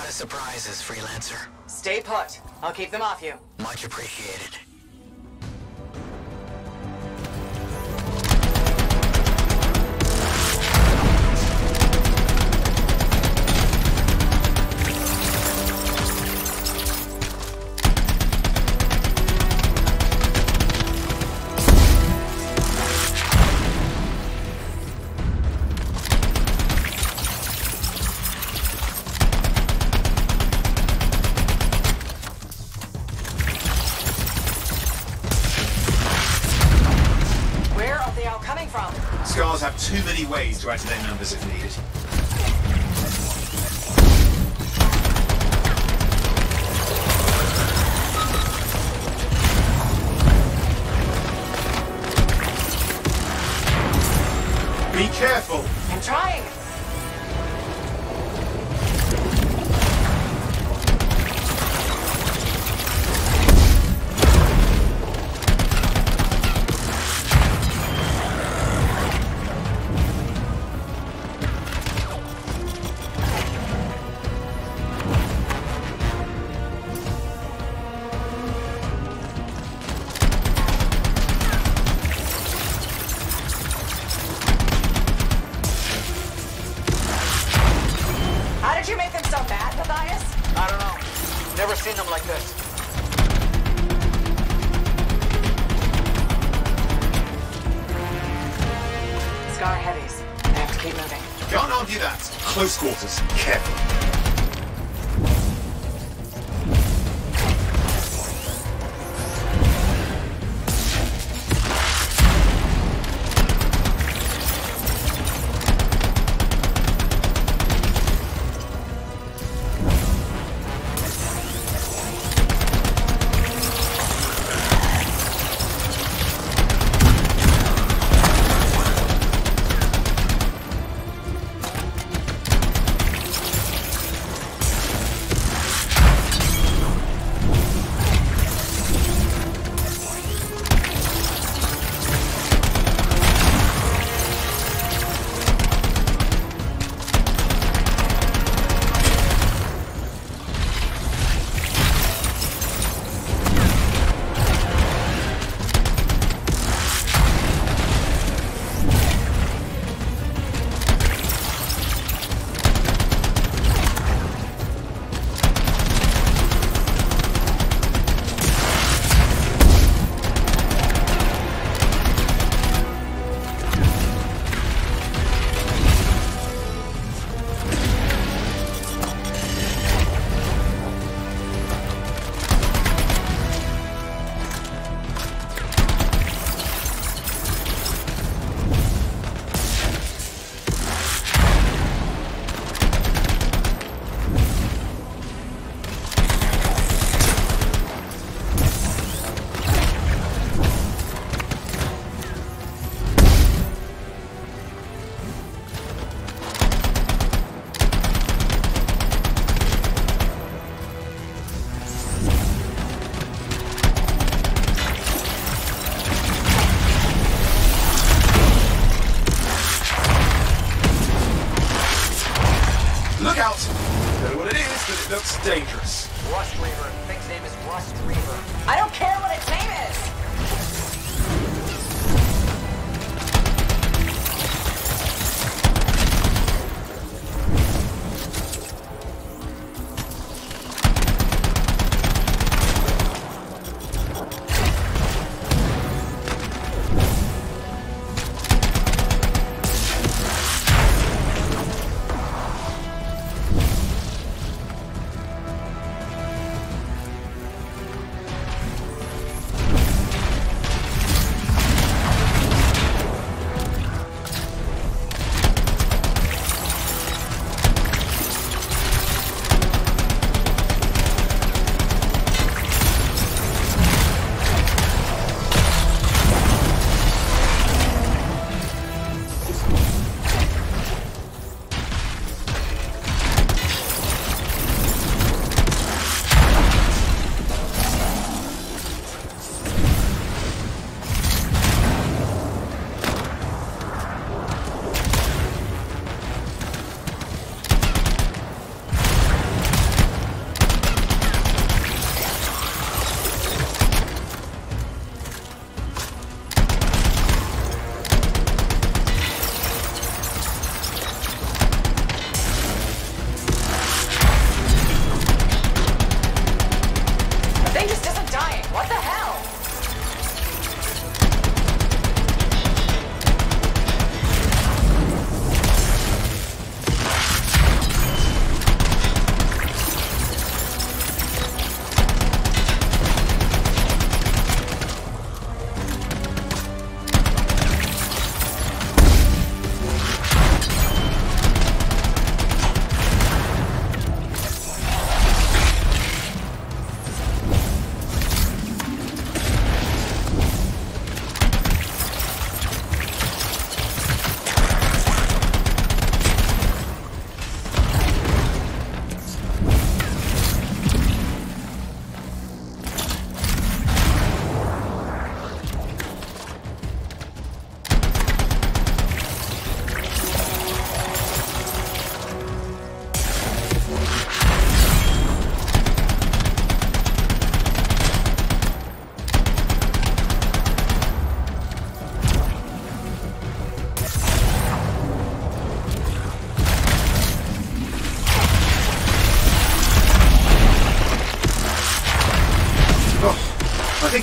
Surprises, freelancer. Stay put. I'll keep them off you. Much appreciated. Scars have too many ways to add to their numbers if needed. Be careful! I'm trying! Seen them like this. Scar heavies. I have to keep moving. Can't argue that. Close quarters. Careful. Look out! Don't know what it is, but it looks dangerous. Rust Reaver. Thing's name is Rust Reaver. I don't care what its name is!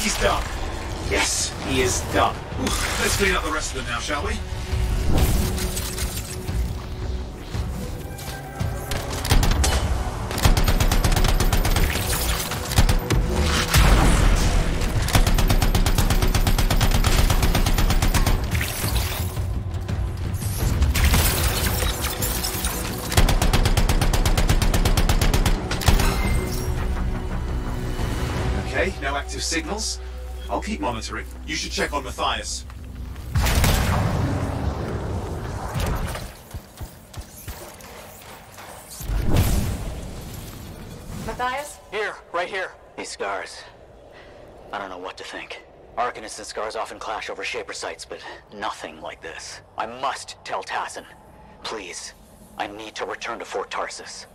he's done. Yes, he is done. Oof. Let's clean up the rest of them now, shall we? Okay, no active signals. I'll keep monitoring. You should check on Matthias. Matthias? Here, right here. These scars. I don't know what to think. Arcanists and scars often clash over Shaper sites, but nothing like this. I must tell Tassin. Please, I need to return to Fort Tarsus.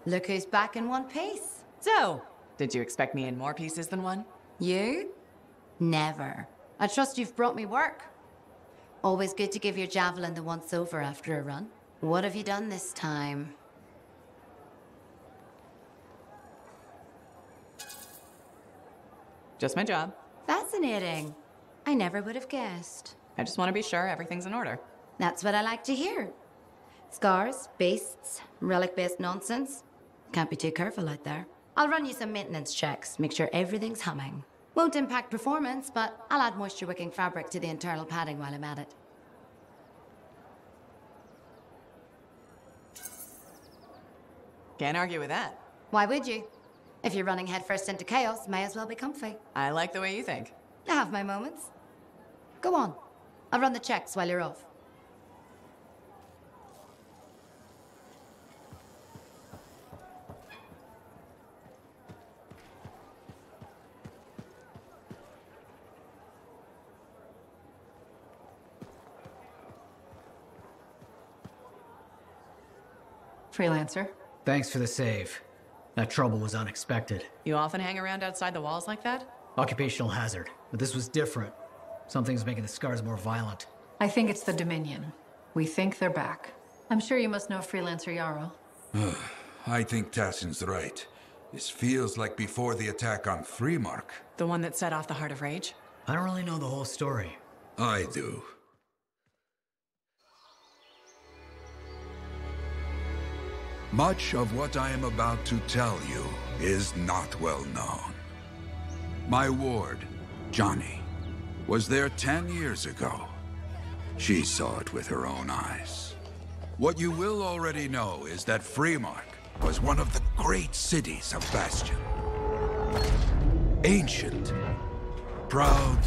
Look who's back in one piece. So, did you expect me in more pieces than one? You? Never. I trust you've brought me work. Always good to give your javelin the once-over after a run. What have you done this time? Just my job. Fascinating. I never would have guessed. I just want to be sure everything's in order. That's what I like to hear. Scars, beasts, relic-based nonsense. Can't be too careful out there. I'll run you some maintenance checks, make sure everything's humming. Won't impact performance, but I'll add moisture-wicking fabric to the internal padding while I'm at it. Can't argue with that. Why would you? If you're running headfirst into chaos, may as well be comfy. I like the way you think. I have my moments. Go on. I'll run the checks while you're off. Freelancer. Thanks for the save. That trouble was unexpected. You often hang around outside the walls like that? Occupational hazard, but this was different. Something's making the scars more violent. I think it's the Dominion. We think they're back. I'm sure you must know Freelancer Yarrow. I think Tassin's right. This feels like before the attack on Freemark. The one that set off the Heart of Rage? I don't really know the whole story. I do. Much of what I am about to tell you is not well known. My ward, Johnny, was there 10 years ago. She saw it with her own eyes. What you will already know is that Freemark was one of the great cities of Bastion. Ancient, proud,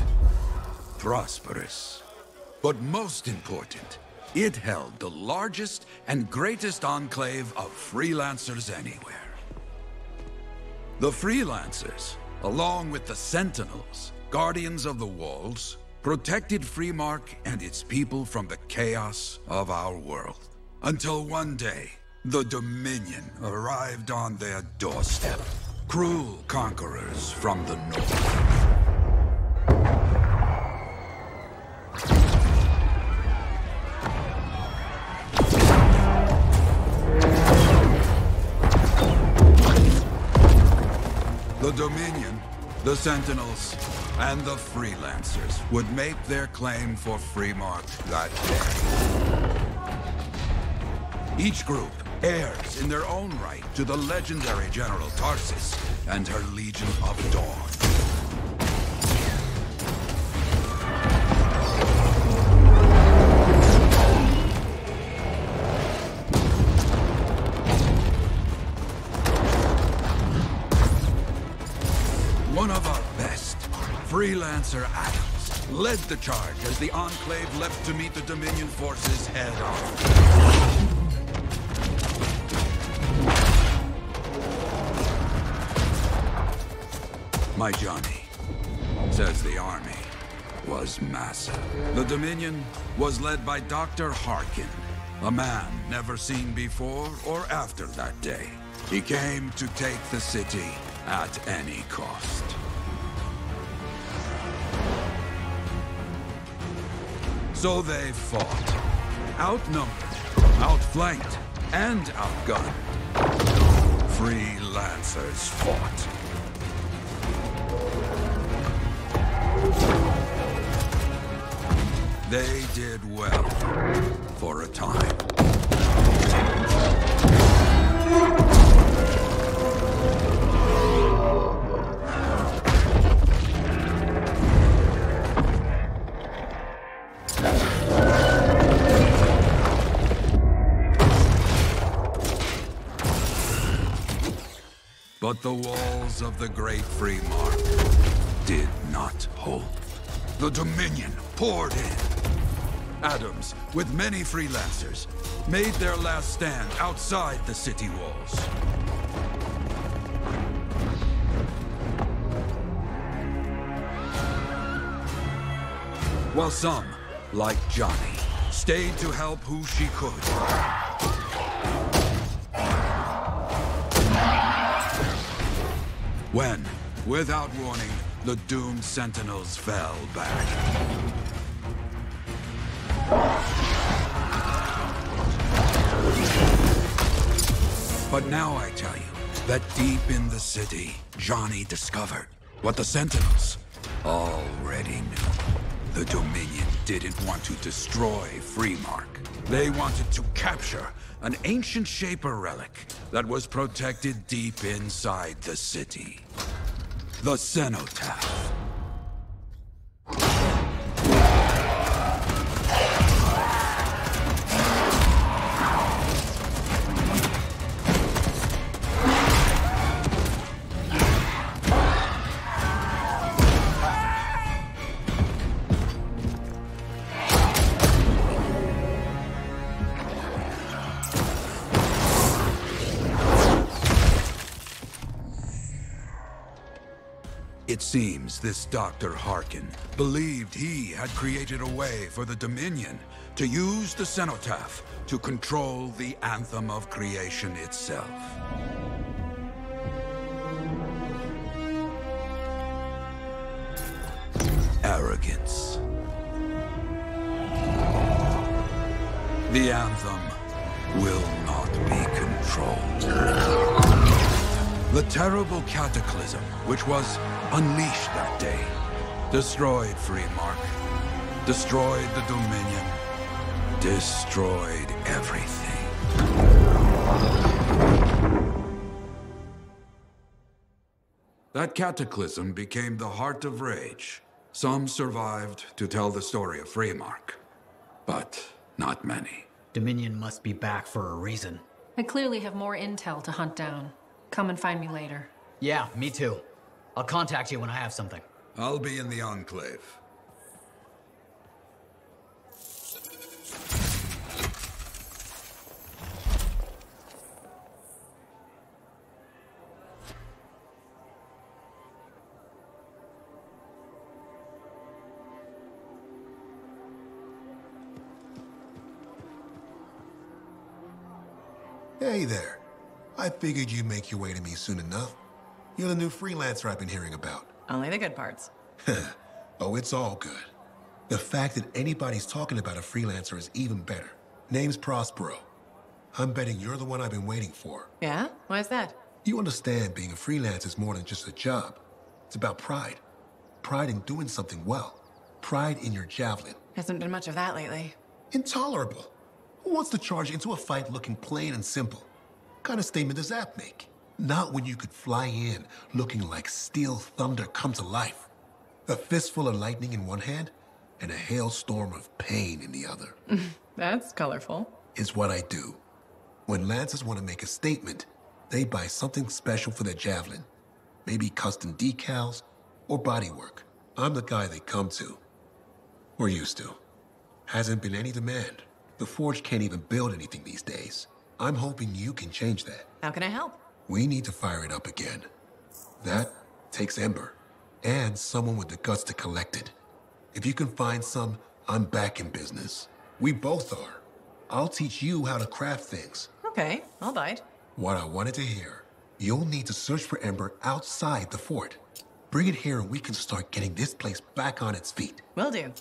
prosperous. But most important, it held the largest and greatest enclave of freelancers anywhere. The freelancers, along with the Sentinels, guardians of the walls, protected Freemark and its people from the chaos of our world. Until one day, the Dominion arrived on their doorstep. Cruel conquerors from the north. The Dominion, the Sentinels, and the Freelancers would make their claim for Freemark that day. Each group heirs in their own right to the legendary General Tarsis and her Legion of Dawn. One of our best, Freelancer Adams, led the charge as the Enclave left to meet the Dominion forces head-on. My Johnny says the army was massive. The Dominion was led by Dr. Harkin, a man never seen before or after that day. He came to take the city at any cost. So they fought. Outnumbered, outflanked, and outgunned. Freelancers fought. They did well for a time. But the walls of the Great Freemark did not hold. The Dominion poured in. Adams, with many freelancers, made their last stand outside the city walls. While some, like Johnny, stayed to help who she could. when, without warning, the doomed sentinels fell back. But now I tell you that deep in the city, Johnny discovered what the sentinels already knew. The Dominion didn't want to destroy Freemark. They wanted to capture an ancient Shaper relic that was protected deep inside the city. The Cenotaph. It seems this Dr. Harkin believed he had created a way for the Dominion to use the Cenotaph to control the Anthem of creation itself. Arrogance. The Anthem will not be controlled. The terrible cataclysm, which was unleashed that day, destroyed Freemark, destroyed the Dominion, destroyed everything. That cataclysm became the heart of Rage. Some survived to tell the story of Freemark, but not many. Dominion must be back for a reason. I clearly have more intel to hunt down. Come and find me later. Yeah, me too. I'll contact you when I have something. I'll be in the Enclave. Hey there. I figured you'd make your way to me soon enough. You're the new freelancer I've been hearing about. Only the good parts. Oh, it's all good. The fact that anybody's talking about a freelancer is even better. Name's Prospero. I'm betting you're the one I've been waiting for. Yeah? Why is that? You understand being a freelancer is more than just a job. It's about pride. Pride in doing something well. Pride in your javelin. Hasn't been much of that lately. Intolerable. Who wants to charge into a fight looking plain and simple? What kind of statement does that make? Not when you could fly in looking like steel thunder come to life. A fistful of lightning in one hand and a hailstorm of pain in the other. That's colorful. Is what I do. When Lancers want to make a statement, they buy something special for their javelin. Maybe custom decals or bodywork. I'm the guy they come to. Or used to. Hasn't been any demand. The Forge can't even build anything these days. I'm hoping you can change that. How can I help? We need to fire it up again. That takes Ember. And someone with the guts to collect it. If you can find some, I'm back in business. We both are. I'll teach you how to craft things. Okay, I'll bite. What I wanted to hear. You'll need to search for Ember outside the fort. Bring it here and we can start getting this place back on its feet. Will do.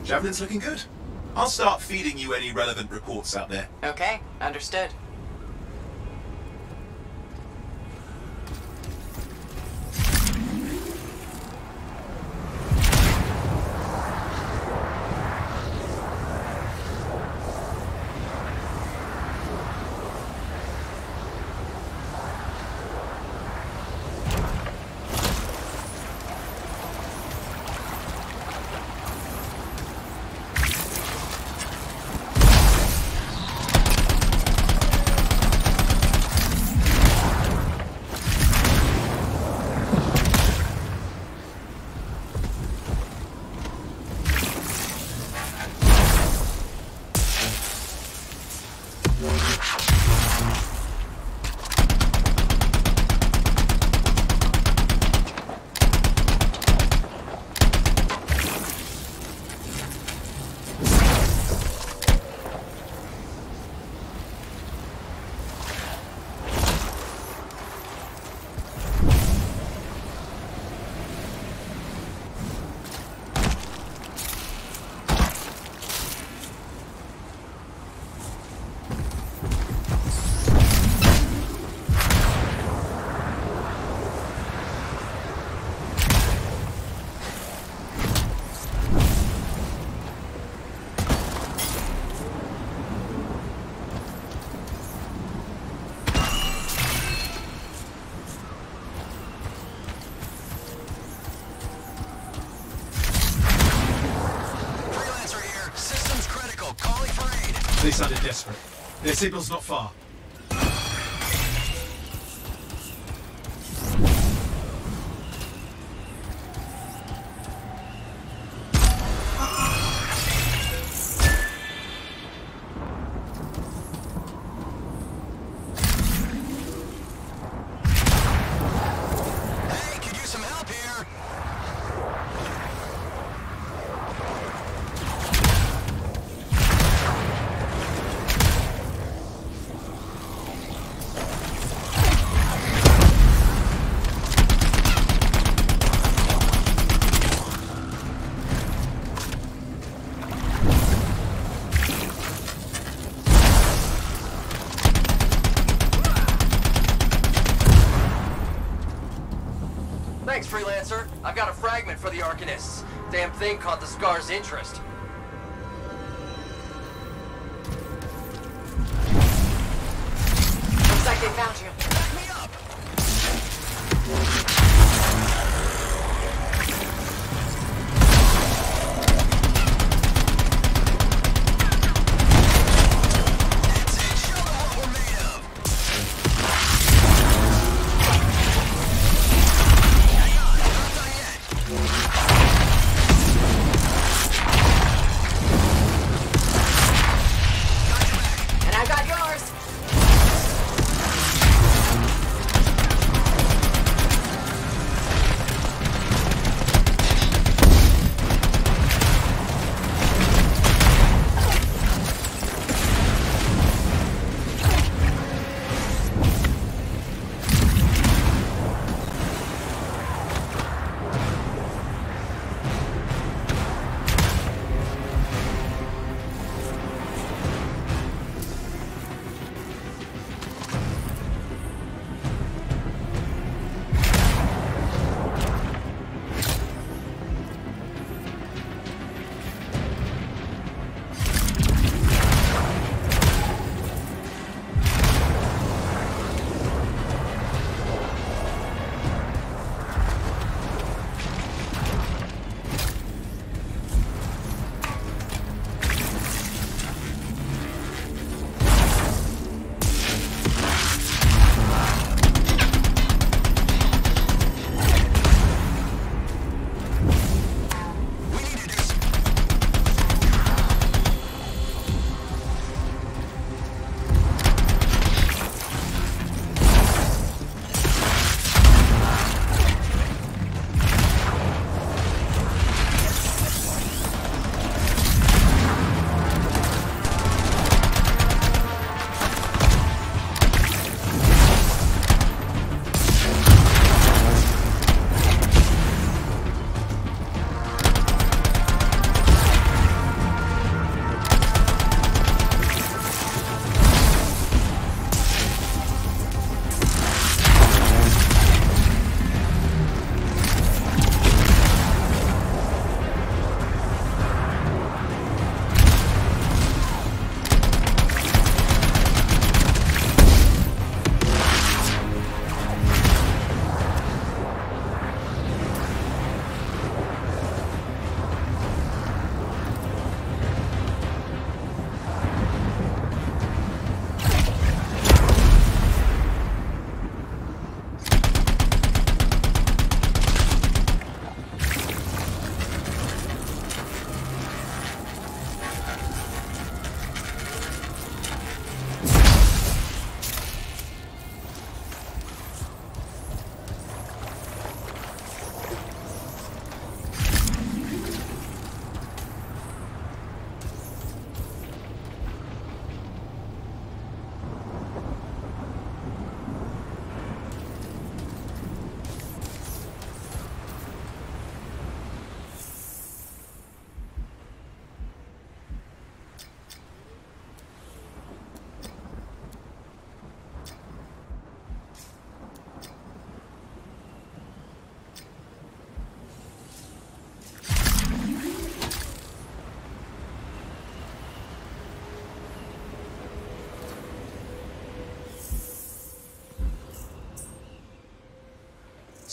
Javelin's looking good. I'll start feeding you any relevant reports out there. Okay, understood. They sounded desperate. Their signal's not far. Hey, could use some help here. Thanks, Freelancer. I've got a fragment for the Arcanists. Damn thing caught the Scar's interest. Looks like they found you. Back me up. That's it. Show them what we're made of. Hang on, not done yet. Got your back. And I got yours.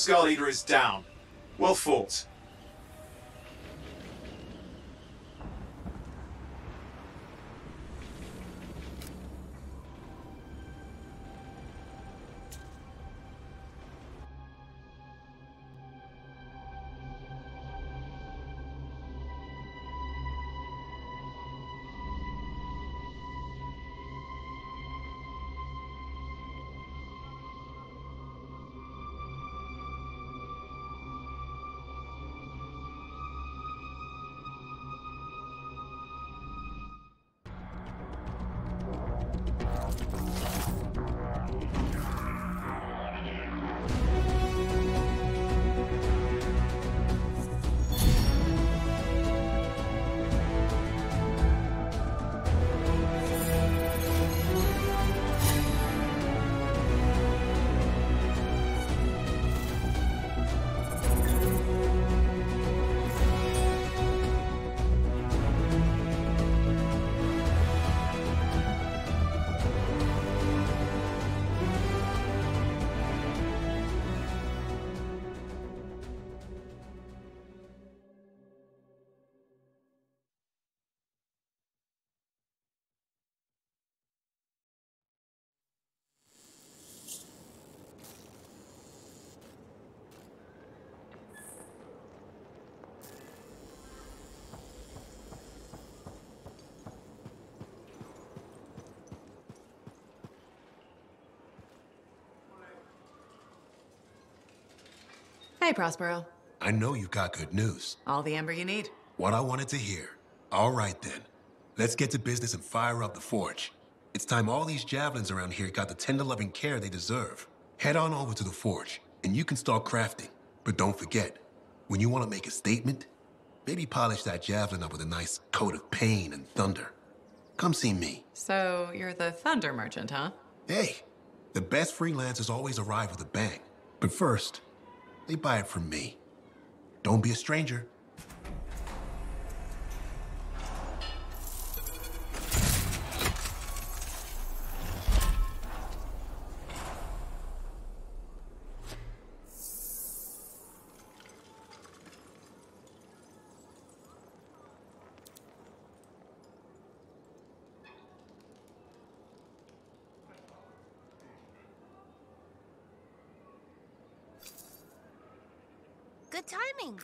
Scar Leader is down. Well fought. Hey, Prospero. I know you got good news. All the amber you need. What I wanted to hear. All right, then. Let's get to business and fire up the forge. It's time all these javelins around here got the tender loving care they deserve. Head on over to the forge, and you can start crafting. But don't forget, when you want to make a statement, maybe polish that javelin up with a nice coat of pain and thunder. Come see me. So, you're the thunder merchant, huh? Hey, the best freelancers always arrive with a bang. But first, they buy it from me. Don't be a stranger. Good timing.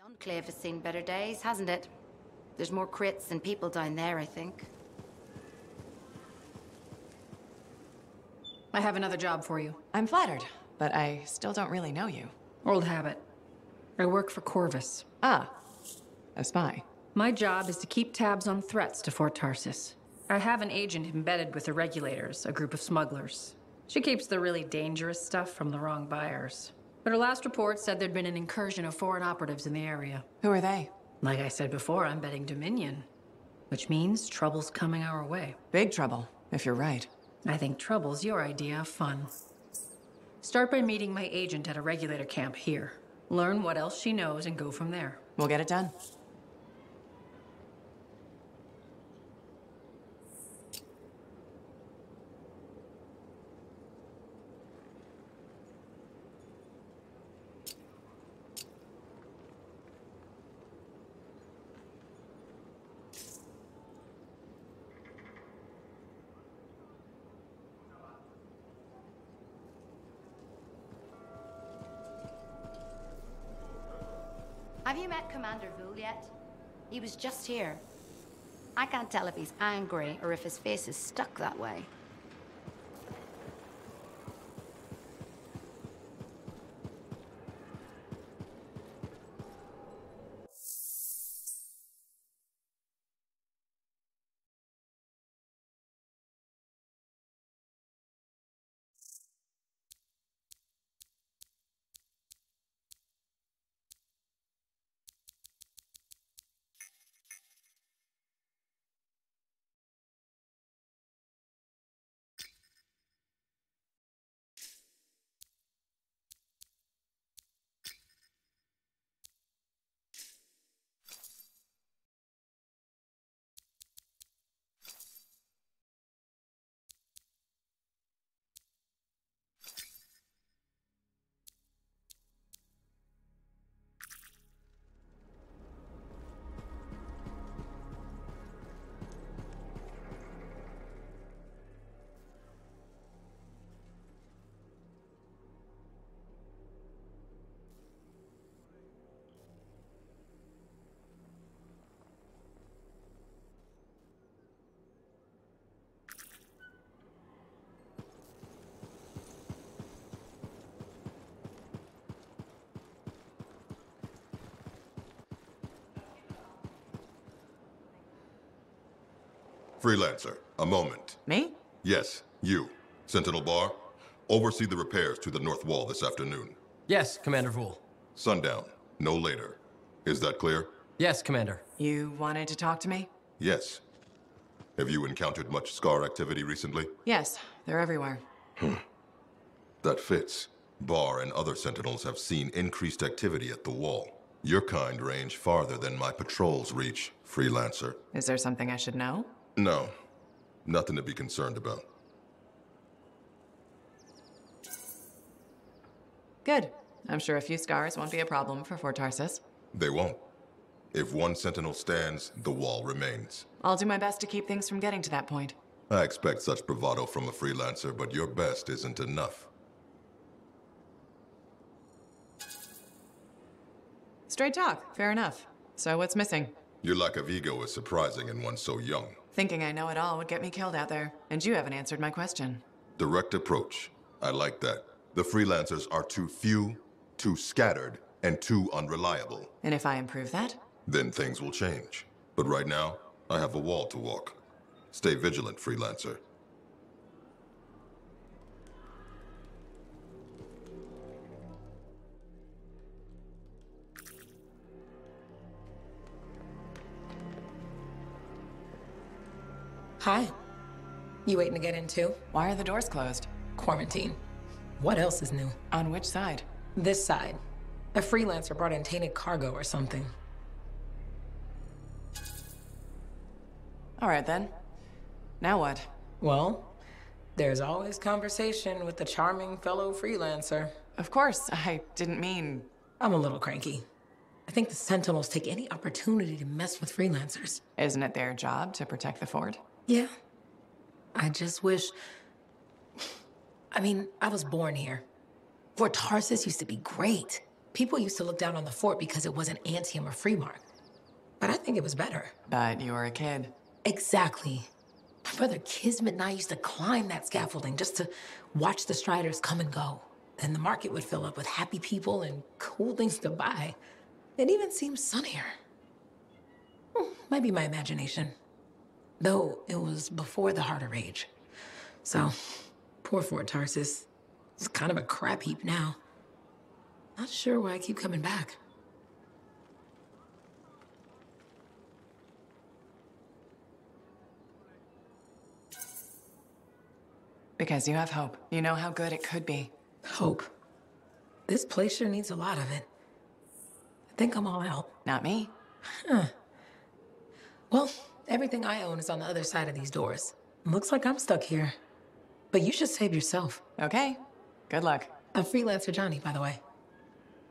The Enclave has seen better days, hasn't it? There's more crits than people down there, I think. I have another job for you. I'm flattered, but I still don't really know you. Old habit. I work for Corvus. Ah, a spy. My job is to keep tabs on threats to Fort Tarsus. I have an agent embedded with the regulators, a group of smugglers. She keeps the really dangerous stuff from the wrong buyers. But her last report said there'd been an incursion of foreign operatives in the area. Who are they? Like I said before, I'm betting Dominion. Which means trouble's coming our way. Big trouble, if you're right. I think trouble's your idea of fun. Start by meeting my agent at a regulator camp here. Learn what else she knows and go from there. We'll get it done. Have you met Commander Vul yet? He was just here. I can't tell if he's angry or if his face is stuck that way. Freelancer, a moment. Me? Yes, you. Sentinel Bar, oversee the repairs to the north wall this afternoon. Yes, Commander Vul. Sundown, no later. Is that clear? Yes, Commander. You wanted to talk to me? Yes. Have you encountered much SCAR activity recently? Yes, they're everywhere. That fits. Bar and other Sentinels have seen increased activity at the wall. Your kind range farther than my patrols reach, Freelancer. Is there something I should know? No. Nothing to be concerned about. Good. I'm sure a few scars won't be a problem for Fort Tarsus. They won't. If one Sentinel stands, the wall remains. I'll do my best to keep things from getting to that point. I expect such bravado from a Freelancer, but your best isn't enough. Straight talk, fair enough. So what's missing? Your lack of ego is surprising in one so young. Thinking I know it all would get me killed out there, and you haven't answered my question. Direct approach. I like that. The Freelancers are too few, too scattered, and too unreliable. And if I improve that? Then things will change. But right now, I have a wall to walk. Stay vigilant, Freelancer. Hi. You waiting to get in too? Why are the doors closed? Quarantine. What else is new? On which side? This side. A Freelancer brought in tainted cargo or something. All right then. Now what? Well, there's always conversation with the charming fellow Freelancer. Of course, I didn't mean... I'm a little cranky. I think the Sentinels take any opportunity to mess with Freelancers. Isn't it their job to protect the fort? Yeah. I just wish... I mean, I was born here. Fort Tarsus used to be great. People used to look down on the fort because it wasn't Anthem or Freemark. But I think it was better. But you were a kid. Exactly. My brother Kismet and I used to climb that scaffolding just to watch the Striders come and go. Then the market would fill up with happy people and cool things to buy. It even seemed sunnier. Might be my imagination. Though it was before the Heart of Rage. So, poor Fort Tarsus. It's kind of a crap heap now. Not sure why I keep coming back. Because you have hope. You know how good it could be. Hope. This place sure needs a lot of it. I think I'm all out. Not me. Huh. Well, everything I own is on the other side of these doors. Looks like I'm stuck here. But you should save yourself. Okay. Good luck. I'm Freelancer Johnny, by the way.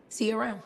See you around.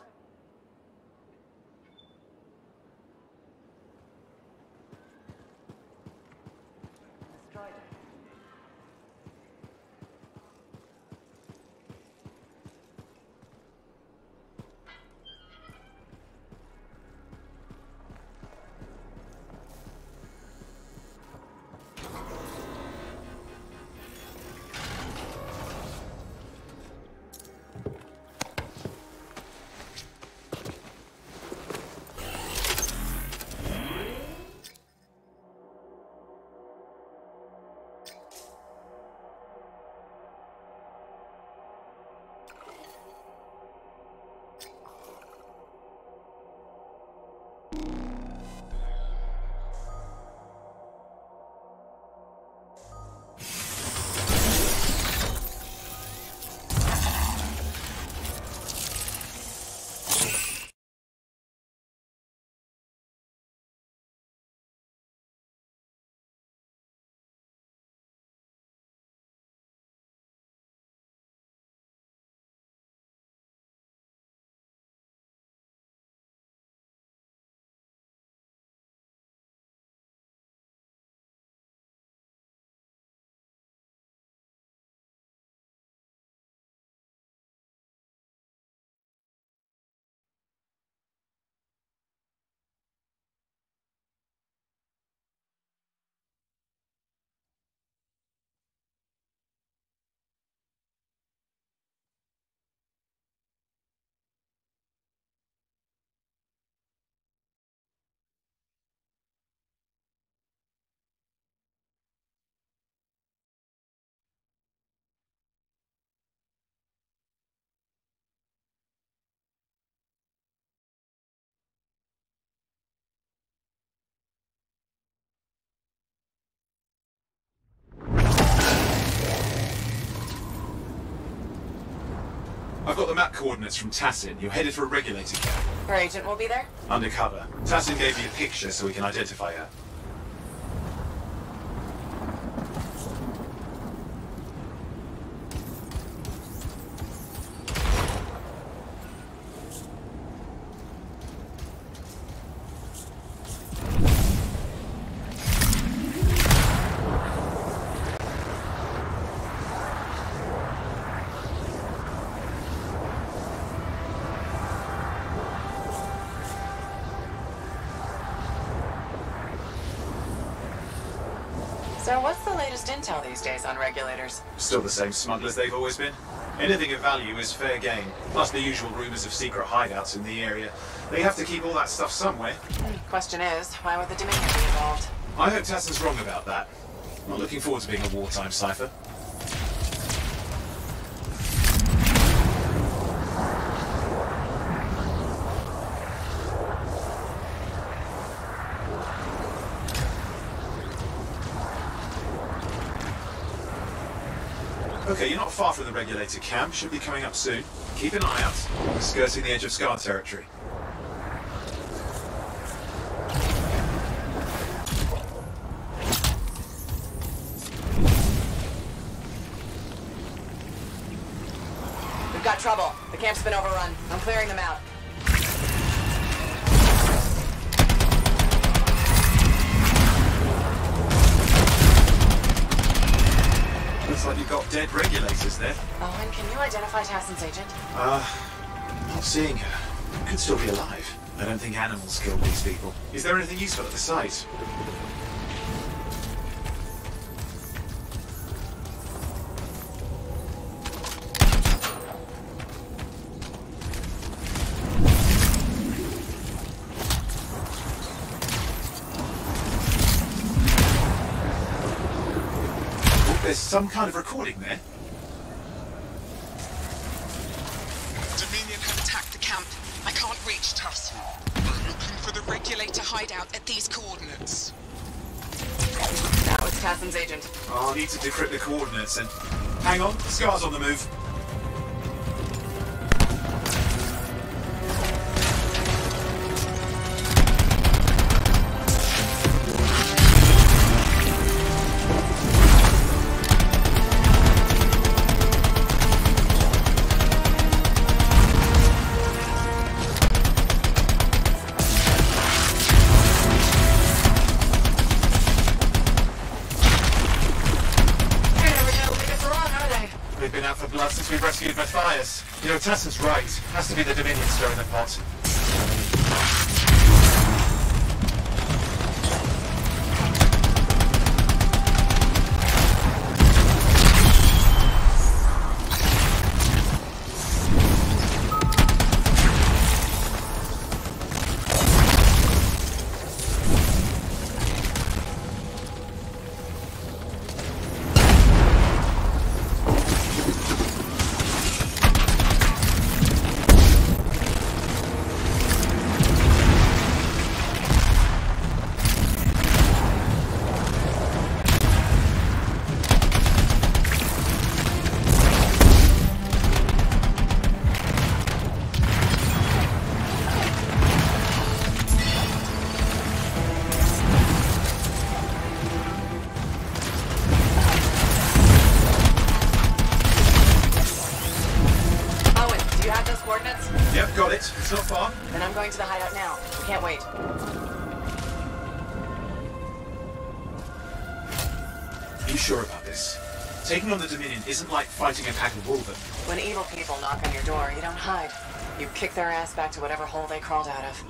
I've got the map coordinates from Tassin. You're headed for a regulator camp. Her agent will be there? Undercover. Tassin gave me a picture so we can identify her. So what's the latest intel these days on regulators? Still the same smugglers they've always been. Anything of value is fair game, plus the usual rumors of secret hideouts in the area. They have to keep all that stuff somewhere. Question is, why would the Dominion be involved? I hope Tassin's wrong about that. Not looking forward to being a wartime cipher. Okay, you're not far from the regulator camp. Should be coming up soon. Keep an eye out. Skirting the edge of Scar territory. We've got trouble. The camp's been overrun. I'm clearing them out. Looks like you've got dead regulators there. Oh, and can you identify Tassin's agent? Not seeing her. Could still be alive. I don't think animals killed these people. Is there anything useful at the site? There's some kind of recording there. Dominion reach Tussen. I'm looking for the regulator hideout at these coordinates. That was Tassen's agent. I'll need to decrypt the coordinates and... Hang on, Scar's on the move. Since we've rescued Matthias. You know, Tassen's right. Has to be the Dominion stirring the pot. Yep, got it. It's not far. Then I'm going to the hideout now. We can't wait. Are you sure about this? Taking on the Dominion isn't like fighting a pack of wolven. When evil people knock on your door, you don't hide. You kick their ass back to whatever hole they crawled out of.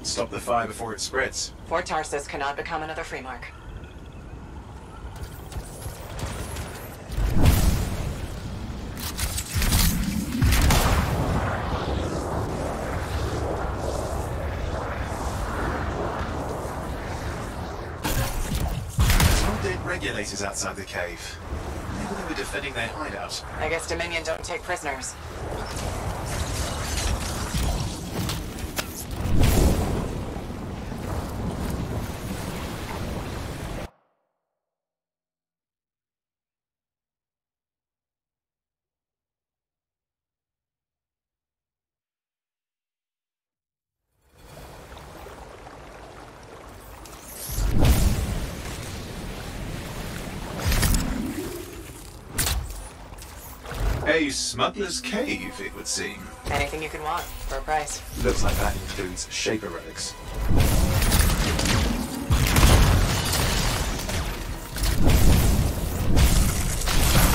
Stop the fire before it spreads. Fort Tarsus cannot become another Freemark. Regulators outside the cave. Maybe they were defending their hideout. I guess Dominion don't take prisoners. A smuggler's cave, it would seem. Anything you can want, for a price. Looks like that includes Shaper relics.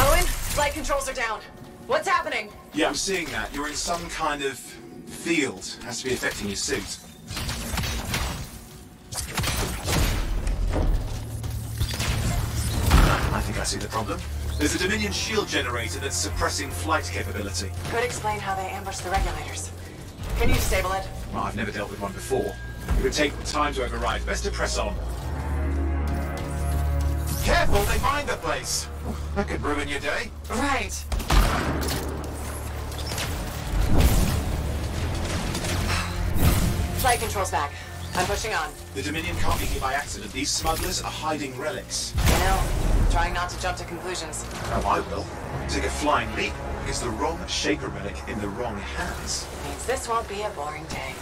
Owen, flight controls are down. What's happening? Yeah, I'm seeing that. You're in some kind of field. Has to be affecting your suit. I think I see the problem. There's a Dominion shield generator that's suppressing flight capability. Could explain how they ambushed the regulators. Can you disable it? Well, I've never dealt with one before. It would take time to override. Best to press on. Careful, they mine the place. That could ruin your day. Right. Flight controls back. I'm pushing on. The Dominion can't be here by accident. These smugglers are hiding relics. I know. Trying not to jump to conclusions. Oh, I will. Take a flying leap. It's the wrong Shaper relic in the wrong hands. Means this won't be a boring day.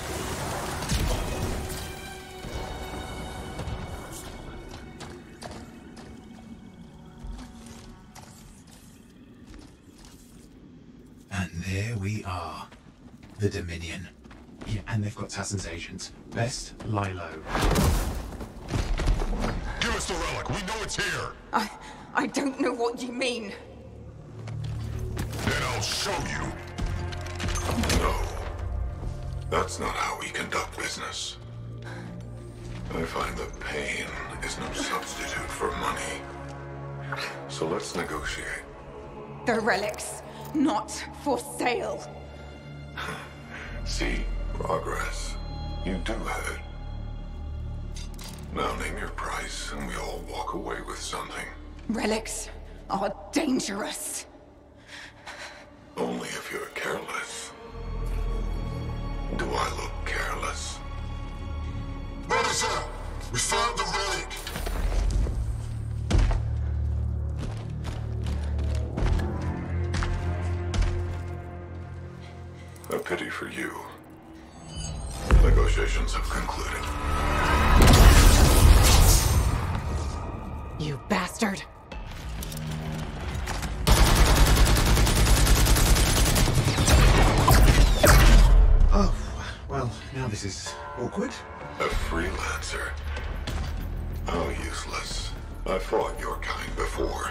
And there we are. The Dominion. Yeah, and they've got Tassen's agent. Best lie low. Give us the relic. We know it's here. I don't know what you mean. Then I'll show you. No. That's not how we conduct business. I find that pain is no substitute for money. So let's negotiate. The relics, not for sale. See, progress. You do have it. Now name your price, and we all walk away with something. Relics are dangerous. Only if you're careless. Do I look We found the relic! A pity for you. Negotiations have concluded. You bastard! Oh, well, now this is awkward. A freelancer? How useless. I fought your kind before,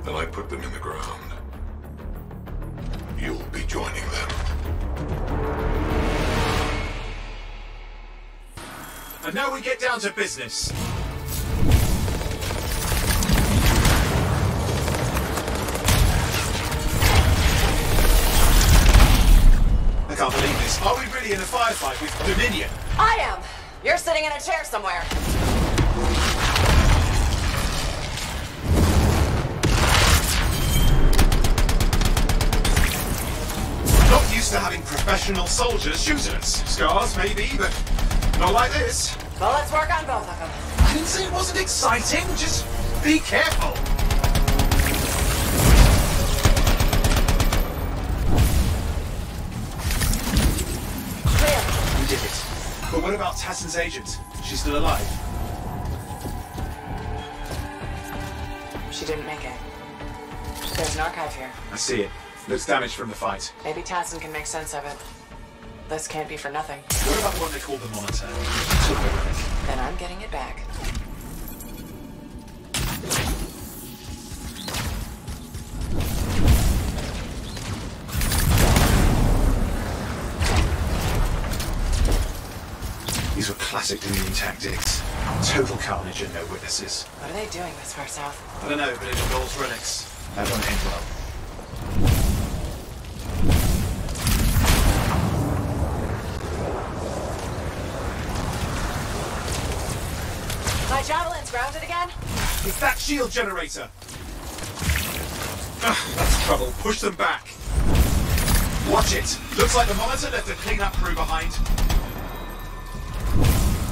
and I put them in the ground. You'll be joining them. And now we get down to business. I can't believe this. Are we really in a firefight with Dominion? I am! You're sitting in a chair somewhere. Not used to having professional soldiers shoot at us. Scars, maybe, but not like this. Well, let's work on both of them. I didn't say it wasn't exciting. Just be careful. We did it. But what about Tassin's agent? She's still alive? She didn't make it. There's an archive here. I see it. Looks damaged from the fight. Maybe Tassin can make sense of it. This can't be for nothing. What about the one they call the Monitor? Then I'm getting it back. These were classic Dominion tactics. Total carnage and no witnesses. What are they doing this far south? I don't know, but it involves relics. That won't end well. My javelin's grounded again? It's that shield generator! That's trouble. Push them back. Watch it. Looks like the Monitor left a cleanup crew behind.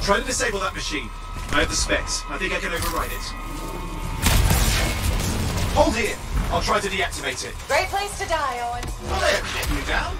Try to disable that machine. I have the specs. I think I can override it. Hold here. I'll try to deactivate it. Great place to die, Owen. Well, they're getting you down.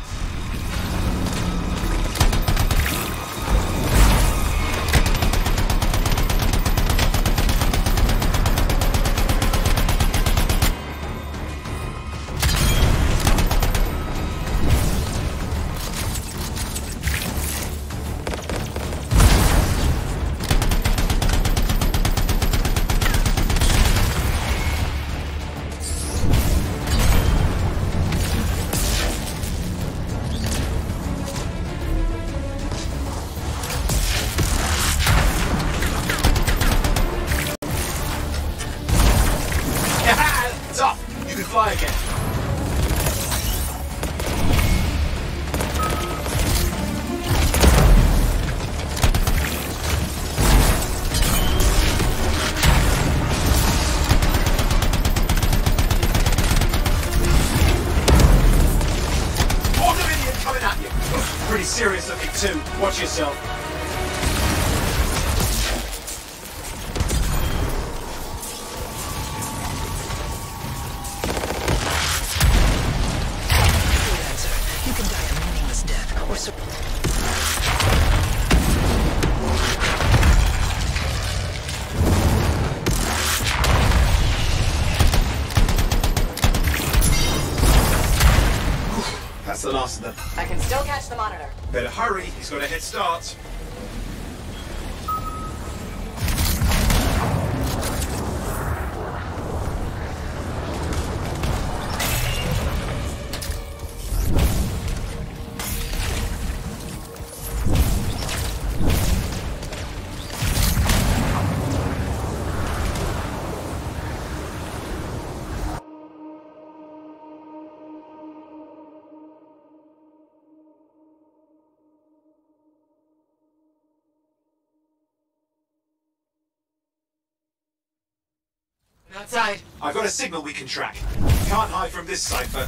Fly again. More Dominion coming at you. Pretty serious looking too. Watch yourself. That's the last of them. I can still catch the Monitor. Better hurry, he's got a head start. Outside. I've got a signal we can track. Can't hide from this cipher.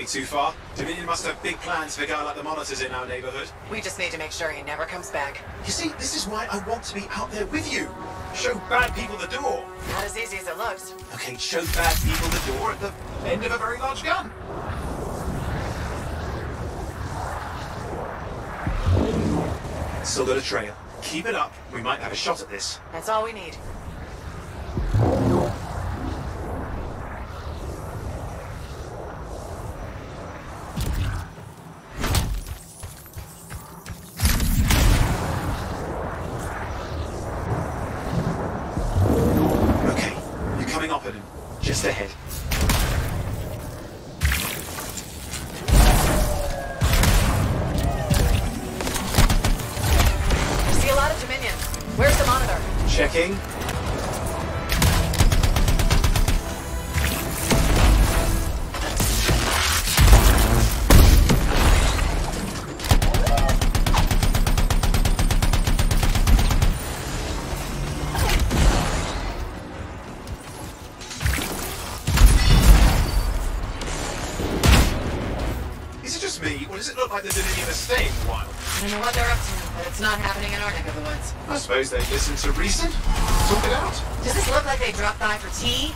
be too far. Dominion must have big plans for a guy like the monitors in our neighborhood. We just need to make sure he never comes back. You see, this is why I want to be out there with you. Show bad people the door. Not as easy as it looks. Okay, show bad people the door at the end of a very large gun. Still got a trail. Keep it up. We might have a shot at this. That's all we need. Okay, you're coming up at him. Just ahead. See a lot of Dominion. Where's the monitor? Checking. Is it just me, or does it look like the Dominion are staying a while? I don't know what they're up to, but it's not happening in our neck of the woods. I suppose they listen to reason. Talk it out. Does this look like they dropped by for tea?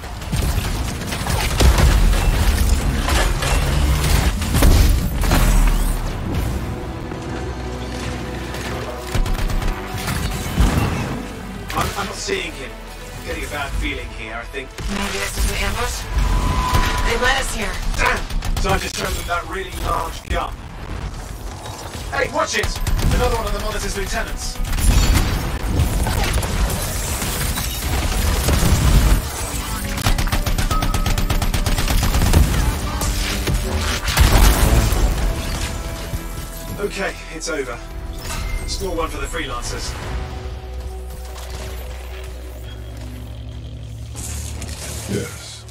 I'm not seeing him. I'm getting a bad feeling here, I think. Maybe this is an ambush? They led us here. Damn! Time to show them that really large gun. Hey, watch it! Another one of the monitor's lieutenants. Okay, it's over. Score one for the freelancers. Yes.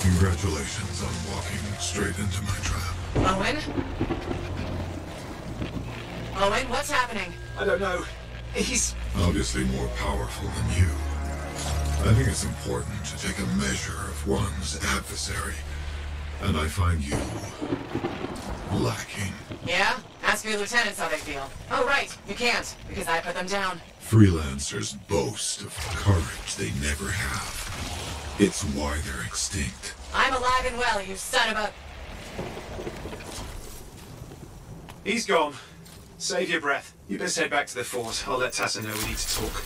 Congratulations on walking straight into my trap. Owen? Owen, what's happening? I don't know. He's Obviously more powerful than you. I think it's important to take a measure of one's adversary. And I find you lacking. Yeah? Ask your lieutenants how they feel. Oh, right. You can't, because I put them down. Freelancers boast of courage they never have. It's why they're extinct. I'm alive and well, you son of a... He's gone. Save your breath. You best head back to the fort. I'll let Tassa know we need to talk.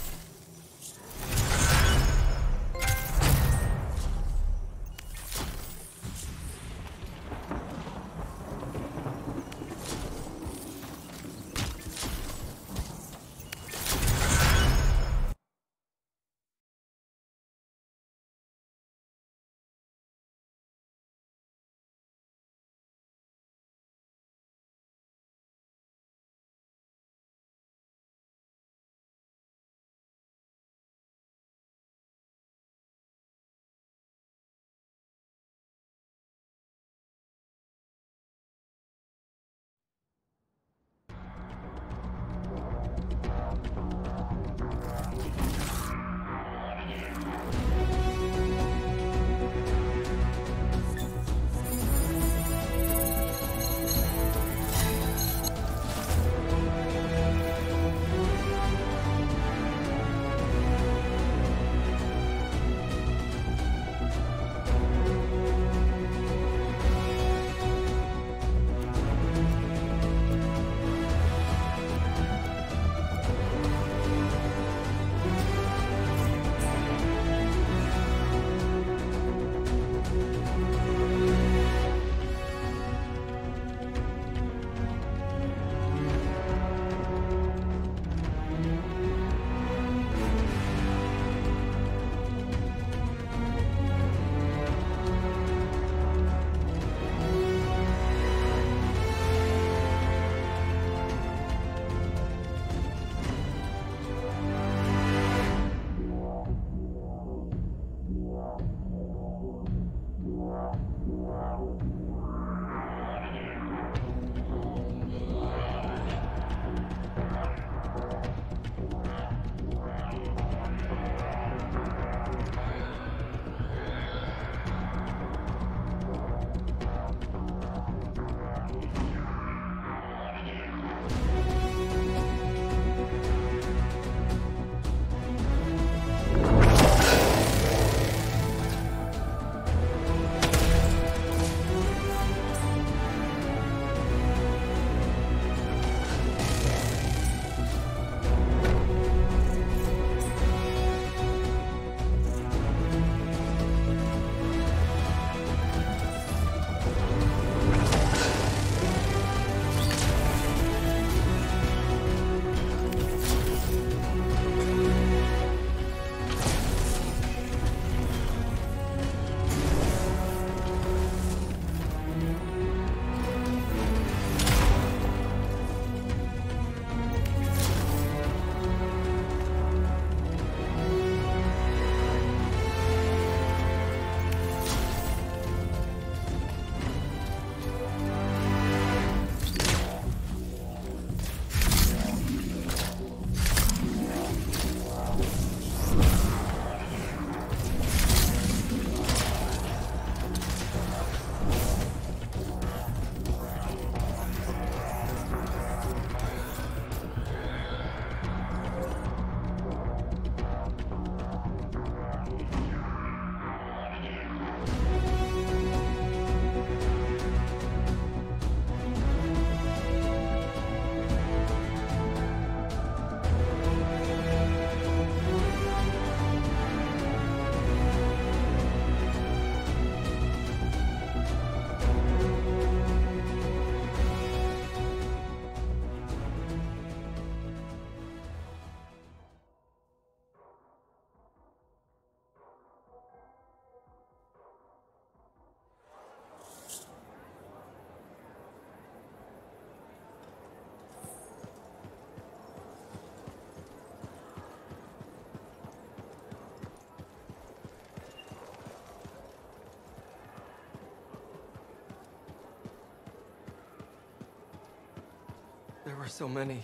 There were so many,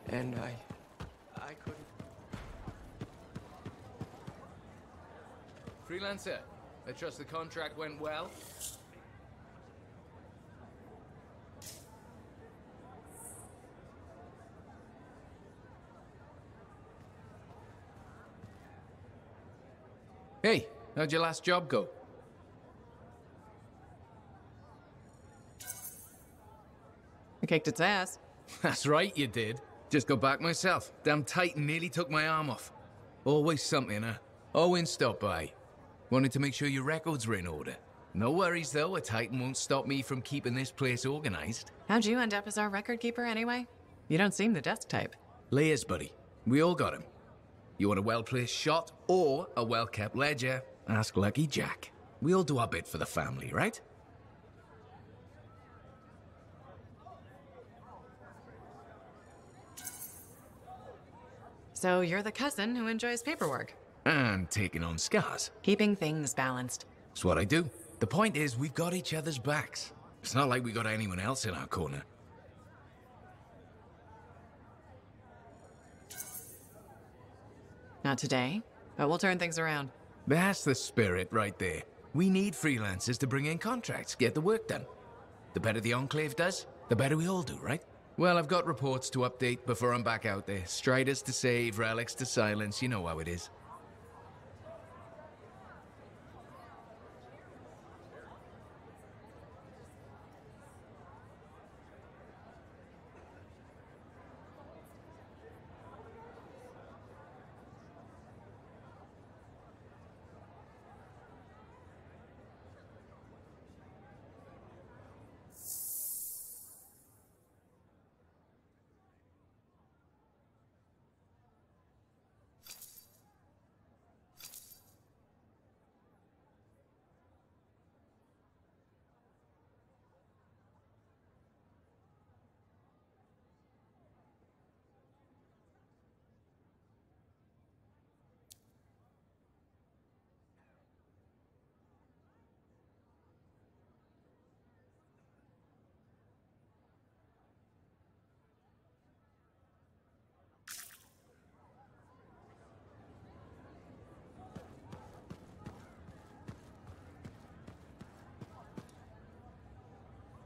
and I couldn't... Freelancer, I trust the contract went well? Hey, how'd your last job go? I kicked its ass. That's right, you did. Just got back myself. Damn Titan nearly took my arm off. Always something, huh? Owen stopped by. Wanted to make sure your records were in order. No worries, though. A Titan won't stop me from keeping this place organized. How'd you end up as our record keeper, anyway? You don't seem the desk type. Layers, buddy. We all got him. You want a well-placed shot or a well-kept ledger? Ask Lucky Jack. We all do our bit for the family, right? So you're the cousin who enjoys paperwork. And taking on scars. Keeping things balanced. That's what I do. The point is, we've got each other's backs. It's not like we got anyone else in our corner. Not today, but we'll turn things around. That's the spirit right there. We need freelancers to bring in contracts, get the work done. The better the Enclave does, the better we all do, right? Well, I've got reports to update before I'm back out there. Striders to save, relics to silence, you know how it is.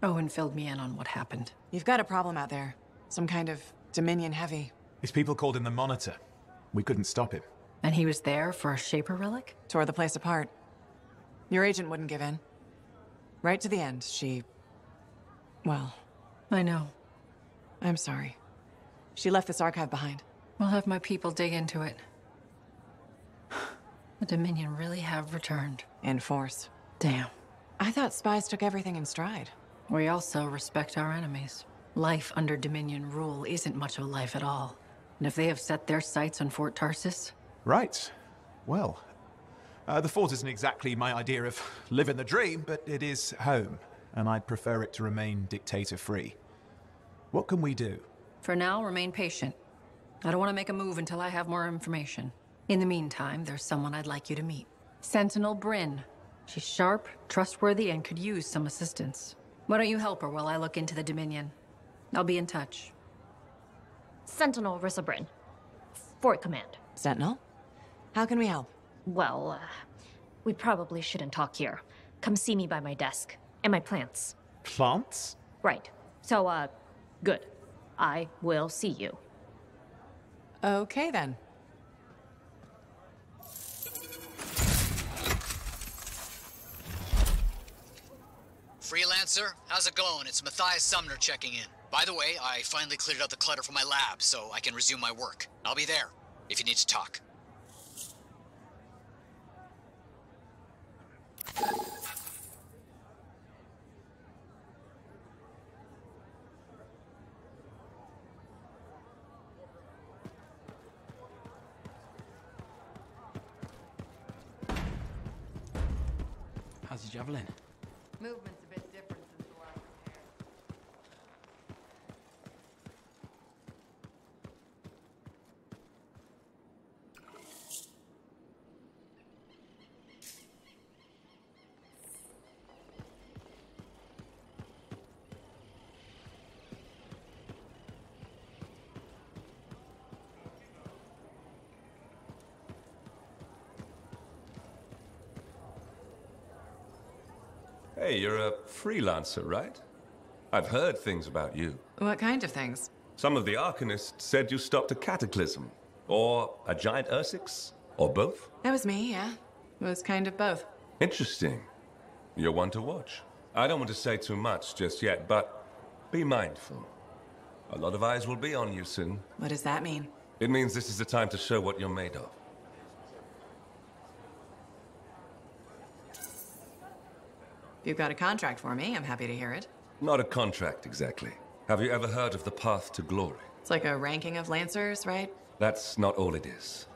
Owen filled me in on what happened. You've got a problem out there. Some kind of Dominion heavy. His people called him the Monitor. We couldn't stop him. And he was there for a Shaper relic? Tore the place apart. Your agent wouldn't give in. Right to the end, she... Well... I know. I'm sorry. She left this archive behind. We'll have my people dig into it. The Dominion really have returned. In force. Damn. I thought spies took everything in stride. We also respect our enemies. Life under Dominion rule isn't much of a life at all. And if they have set their sights on Fort Tarsus... Right. Well, the fort isn't exactly my idea of living the dream, but it is home, and I'd prefer it to remain dictator-free. What can we do? For now, remain patient. I don't want to make a move until I have more information. In the meantime, there's someone I'd like you to meet. Sentinel Bryn. She's sharp, trustworthy, and could use some assistance. Why don't you help her while I look into the Dominion? I'll be in touch. Sentinel Rissa Bryn. Fort Command. Sentinel? How can we help? Well, we probably shouldn't talk here. Come see me by my desk. And my plants. Plants? Right. So, good. I will see you. Okay, then. Freelancer, how's it going? It's Matthias Sumner checking in. By the way, I finally cleared out the clutter from my lab, so I can resume my work. I'll be there, if you need to talk. How's your javelin? Movement's a bit different since the last repair. Hey, you're a freelancer, right? I've heard things about you. What kind of things? Some of the Arcanists said you stopped a cataclysm. Or a giant Ursix. Or both. That was me, yeah. It was kind of both. Interesting. You're one to watch. I don't want to say too much just yet, but be mindful. A lot of eyes will be on you soon. What does that mean? It means this is the time to show what you're made of. If you've got a contract for me, I'm happy to hear it. Not a contract, exactly. Have you ever heard of the Path to Glory? It's like a ranking of Lancers, right? That's not all it is.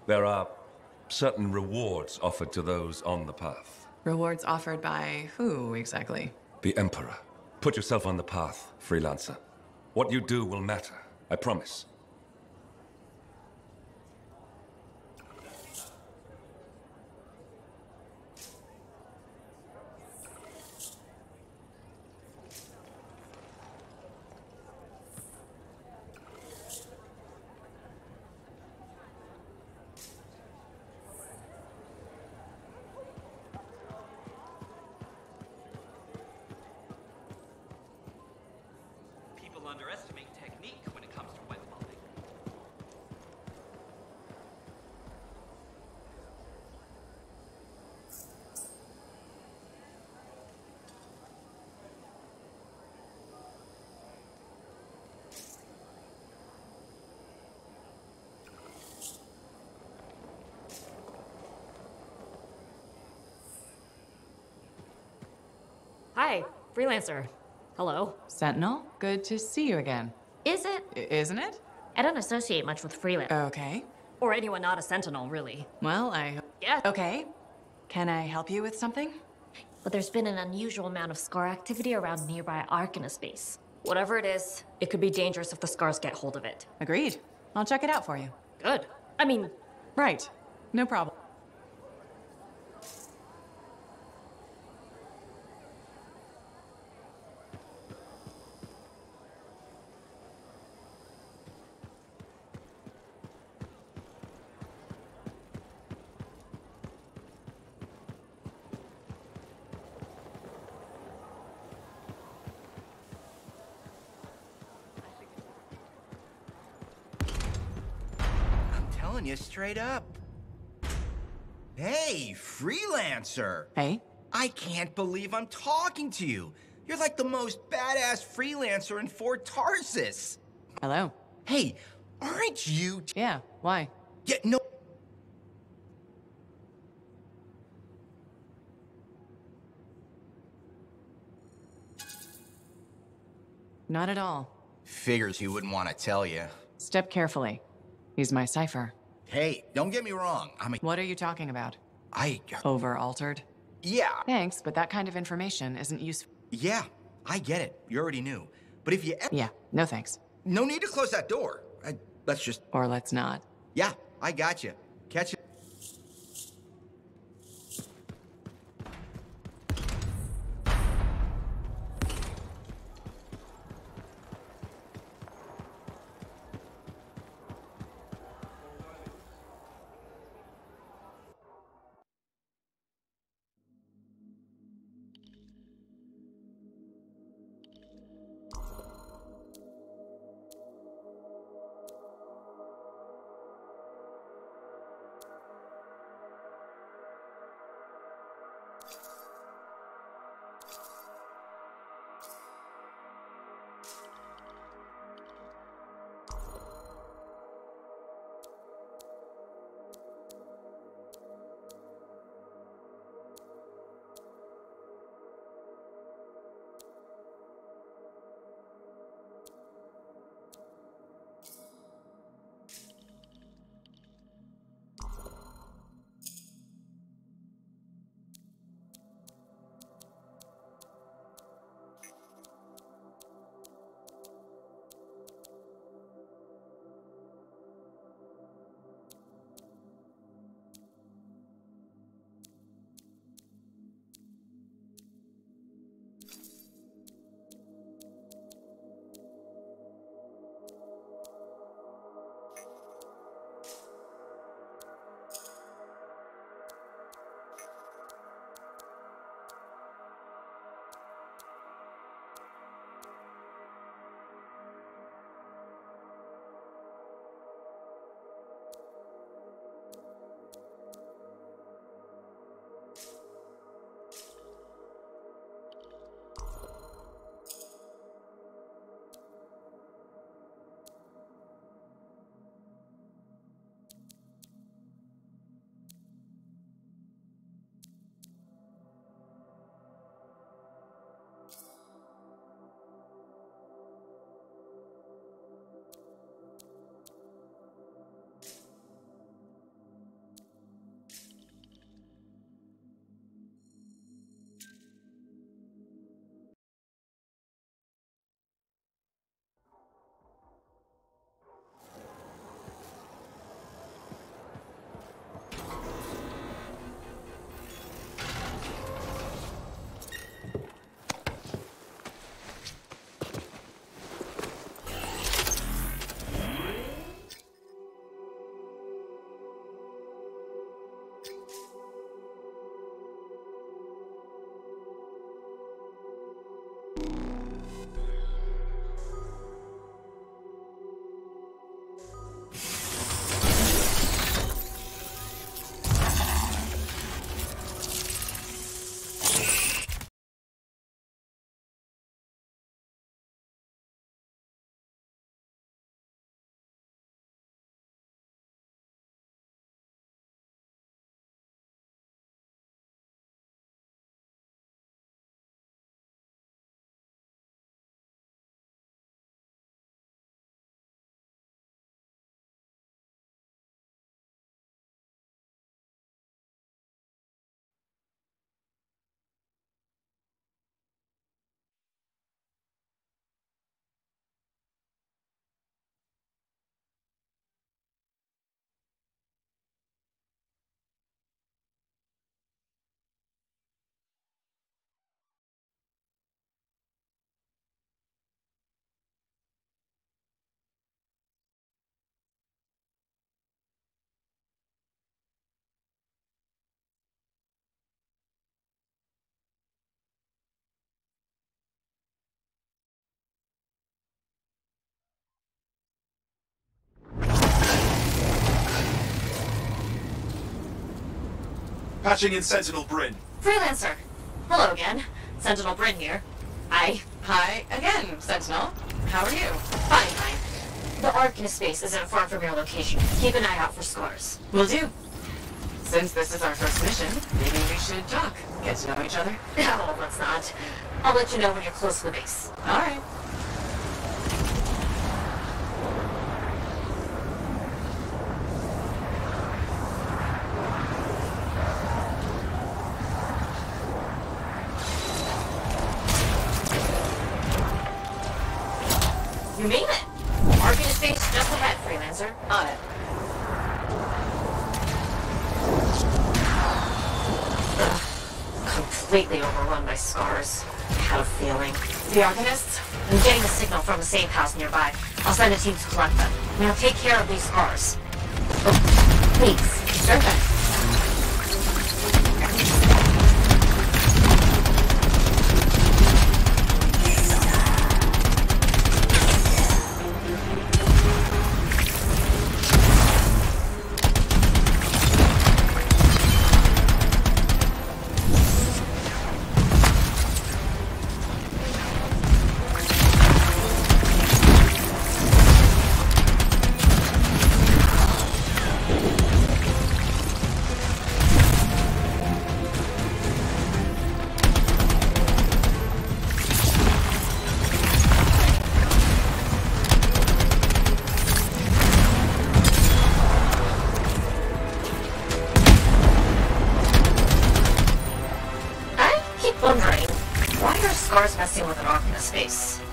There are certain rewards offered to those on the path. Rewards offered by who, exactly? The Emperor. Put yourself on the path, freelancer. What you do will matter, I promise. Underestimate technique when it comes to web bombing. Hi, freelancer. Hello. Sentinel, good to see you again. Is it? Isn't it? I don't associate much with freelance. Okay. Or anyone not a sentinel, really. Well, Yeah. Okay. Can I help you with something? But there's been an unusual amount of Scar activity around nearby Arcanist base. Whatever it is, it could be dangerous if the Scars get hold of it. Agreed. I'll check it out for you. Good. I mean... Right. No problem. Telling you straight up. Hey, freelancer. Hey. I can't believe I'm talking to you. You're like the most badass freelancer in Fort Tarsus. Hello. Hey, aren't you... Yeah, why? Yeah, no... Not at all. Figures he wouldn't want to tell you. Step carefully. He's my cipher. Hey, don't get me wrong. What are you talking about? I... Over-altered? Yeah. Thanks, but that kind of information isn't useful. Yeah, I get it. You already knew. But if you... Yeah, no thanks. No need to close that door. Let's just... Or let's not. Yeah, I got you. Catch you. Patching in Sentinel Bryn. Freelancer. Hello again. Sentinel Bryn here. Hi. Hi again, Sentinel. How are you? Fine. The Arcanist space isn't far from your location. Keep an eye out for scars. Will do. Since this is our first mission, maybe we should talk. Get to know each other. No, let's not. I'll let you know when you're close to the base. All right. You made it! Arcanist base just ahead, Freelancer. On it. Ugh. Completely overrun by scars. I had a feeling. The Arcanists? I'm getting a signal from a safe house nearby. I'll send a team to collect them. Now take care of these scars. Oh, please. Sure thing.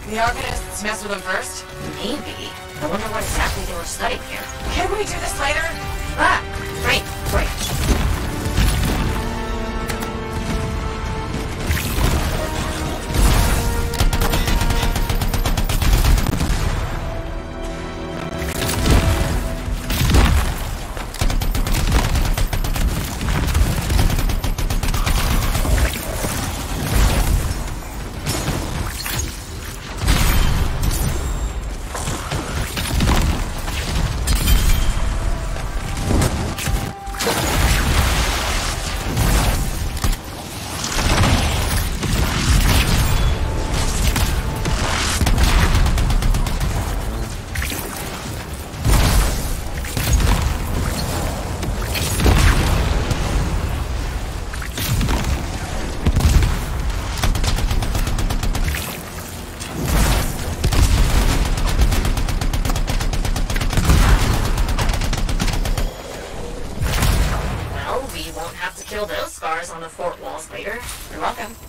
The Arcanists mess with them first? Maybe. I wonder what exactly they were studying here. Can we do this later? Ah, great.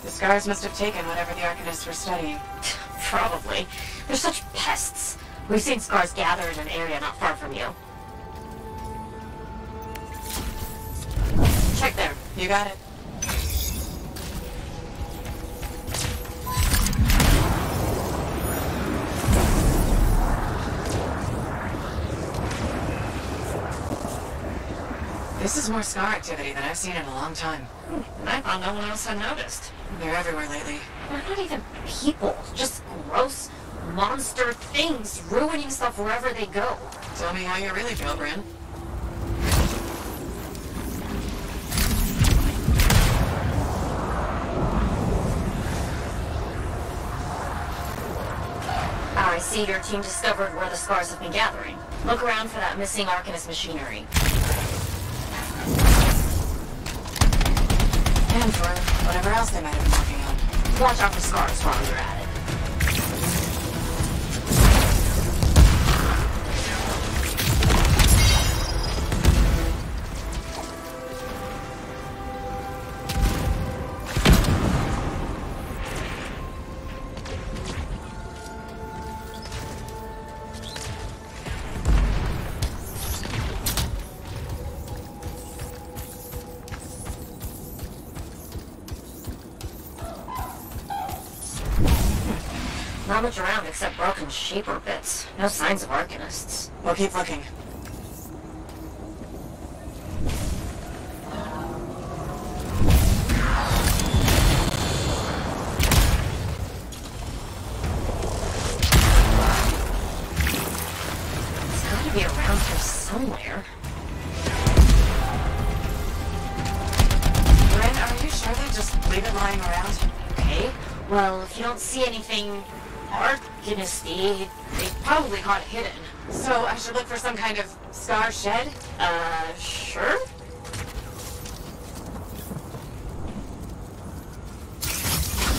Scars must have taken whatever the Arcanists were studying. Probably. They're such pests. We've seen scars gather in an area not far from you. Check there. You got it. This is more scar activity than I've seen in a long time. And I thought no one else had noticed. They're everywhere lately. They're not even people. Just gross monster things ruining stuff wherever they go. Tell me how you really feel, Bryn. I see your team discovered where the scars have been gathering. Look around for that missing Arcanist machinery. And for whatever else they might have been working on. Watch out for scars while you're at it. Not much around except broken shaper bits. No signs of Arcanists. We'll keep looking. It's gotta be around here somewhere. just leave it lying around. Okay. Well, if you don't see anything Arcanist-y, they probably caught it hidden. So I should look for some kind of scar shed? Sure.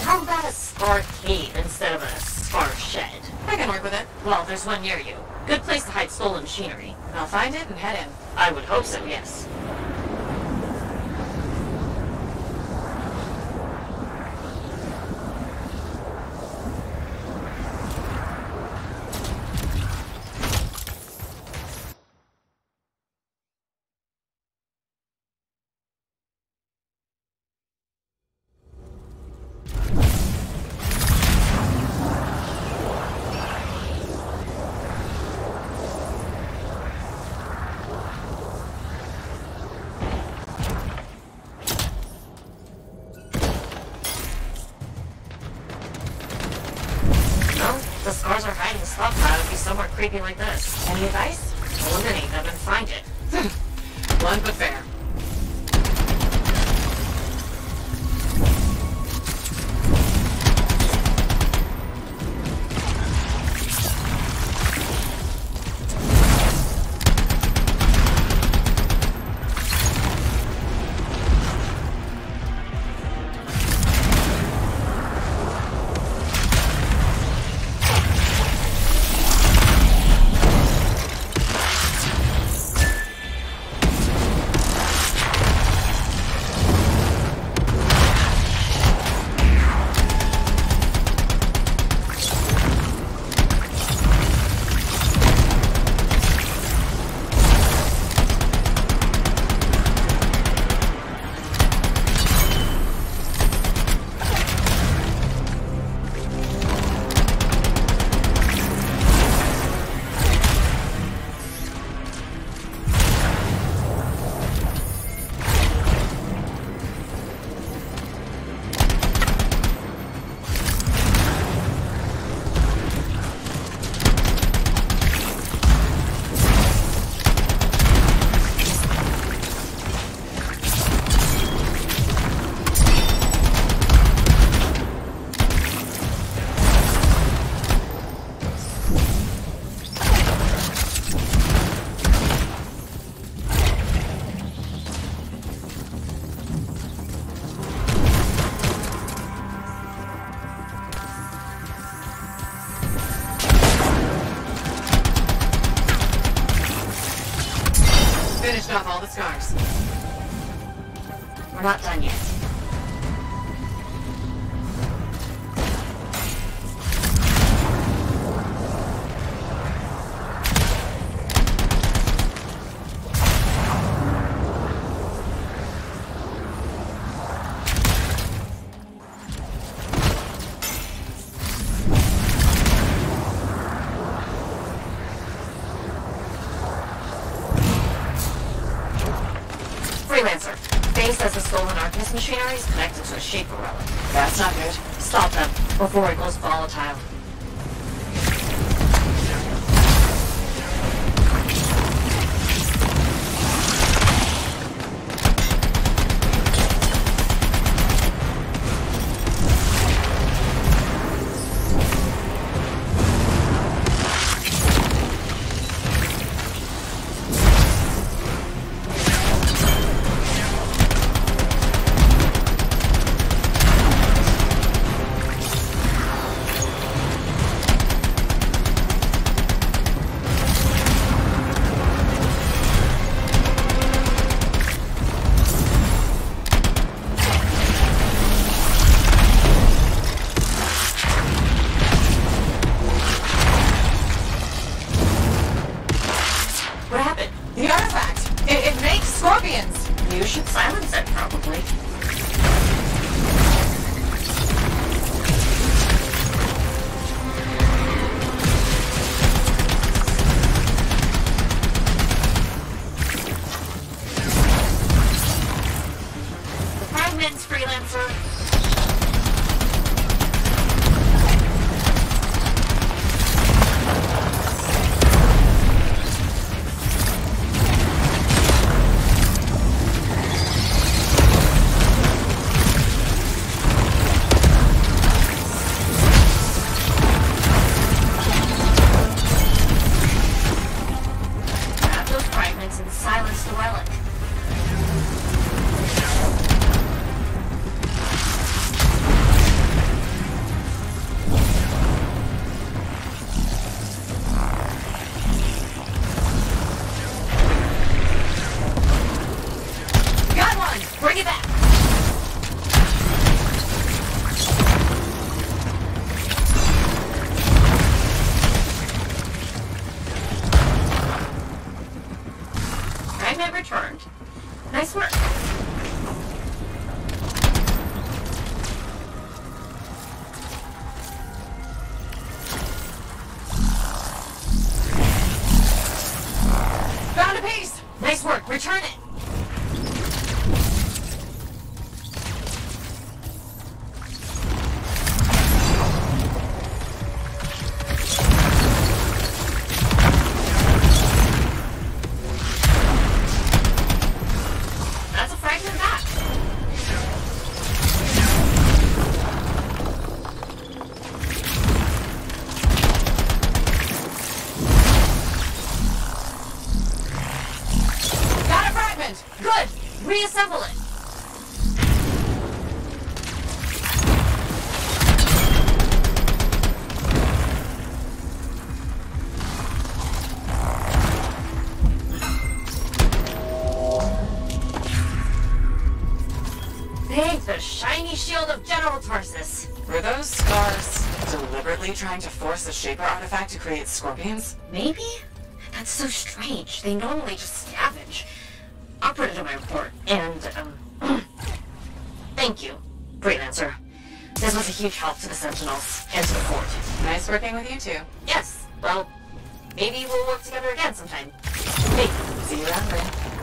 How about a scar cave instead of a scar shed? I can work with it. Well, there's one near you. Good place to hide stolen machinery. I'll find it and head in. I would hope so, yes. The scars are hiding stuff that would be somewhere creepy like this. Any advice? Eliminate them and find it. Blunt but fair. Finished off all the scars. We're not done yet. Freelancer. Faye says the stolen Arcanist machinery is connected to a Shaper relic. That's not good. Stop them before it goes volatile. The artifact! It makes scorpions! You should silence it, probably. The fragments, Freelancer. Return it! That's a fragment back. Got a fragment! Good! Reassemble it! Thank the shiny shield of General Tarsus. Were those scars deliberately trying to force the Shaper artifact to create scorpions? Maybe? That's so strange. They normally just scavenge. I'll put it in my report. And, thank you, Freelancer. This was a huge help to the Sentinels and to the fort. Nice working with you two. Yes, well, maybe we'll work together again sometime. Hey, See you around, Rin.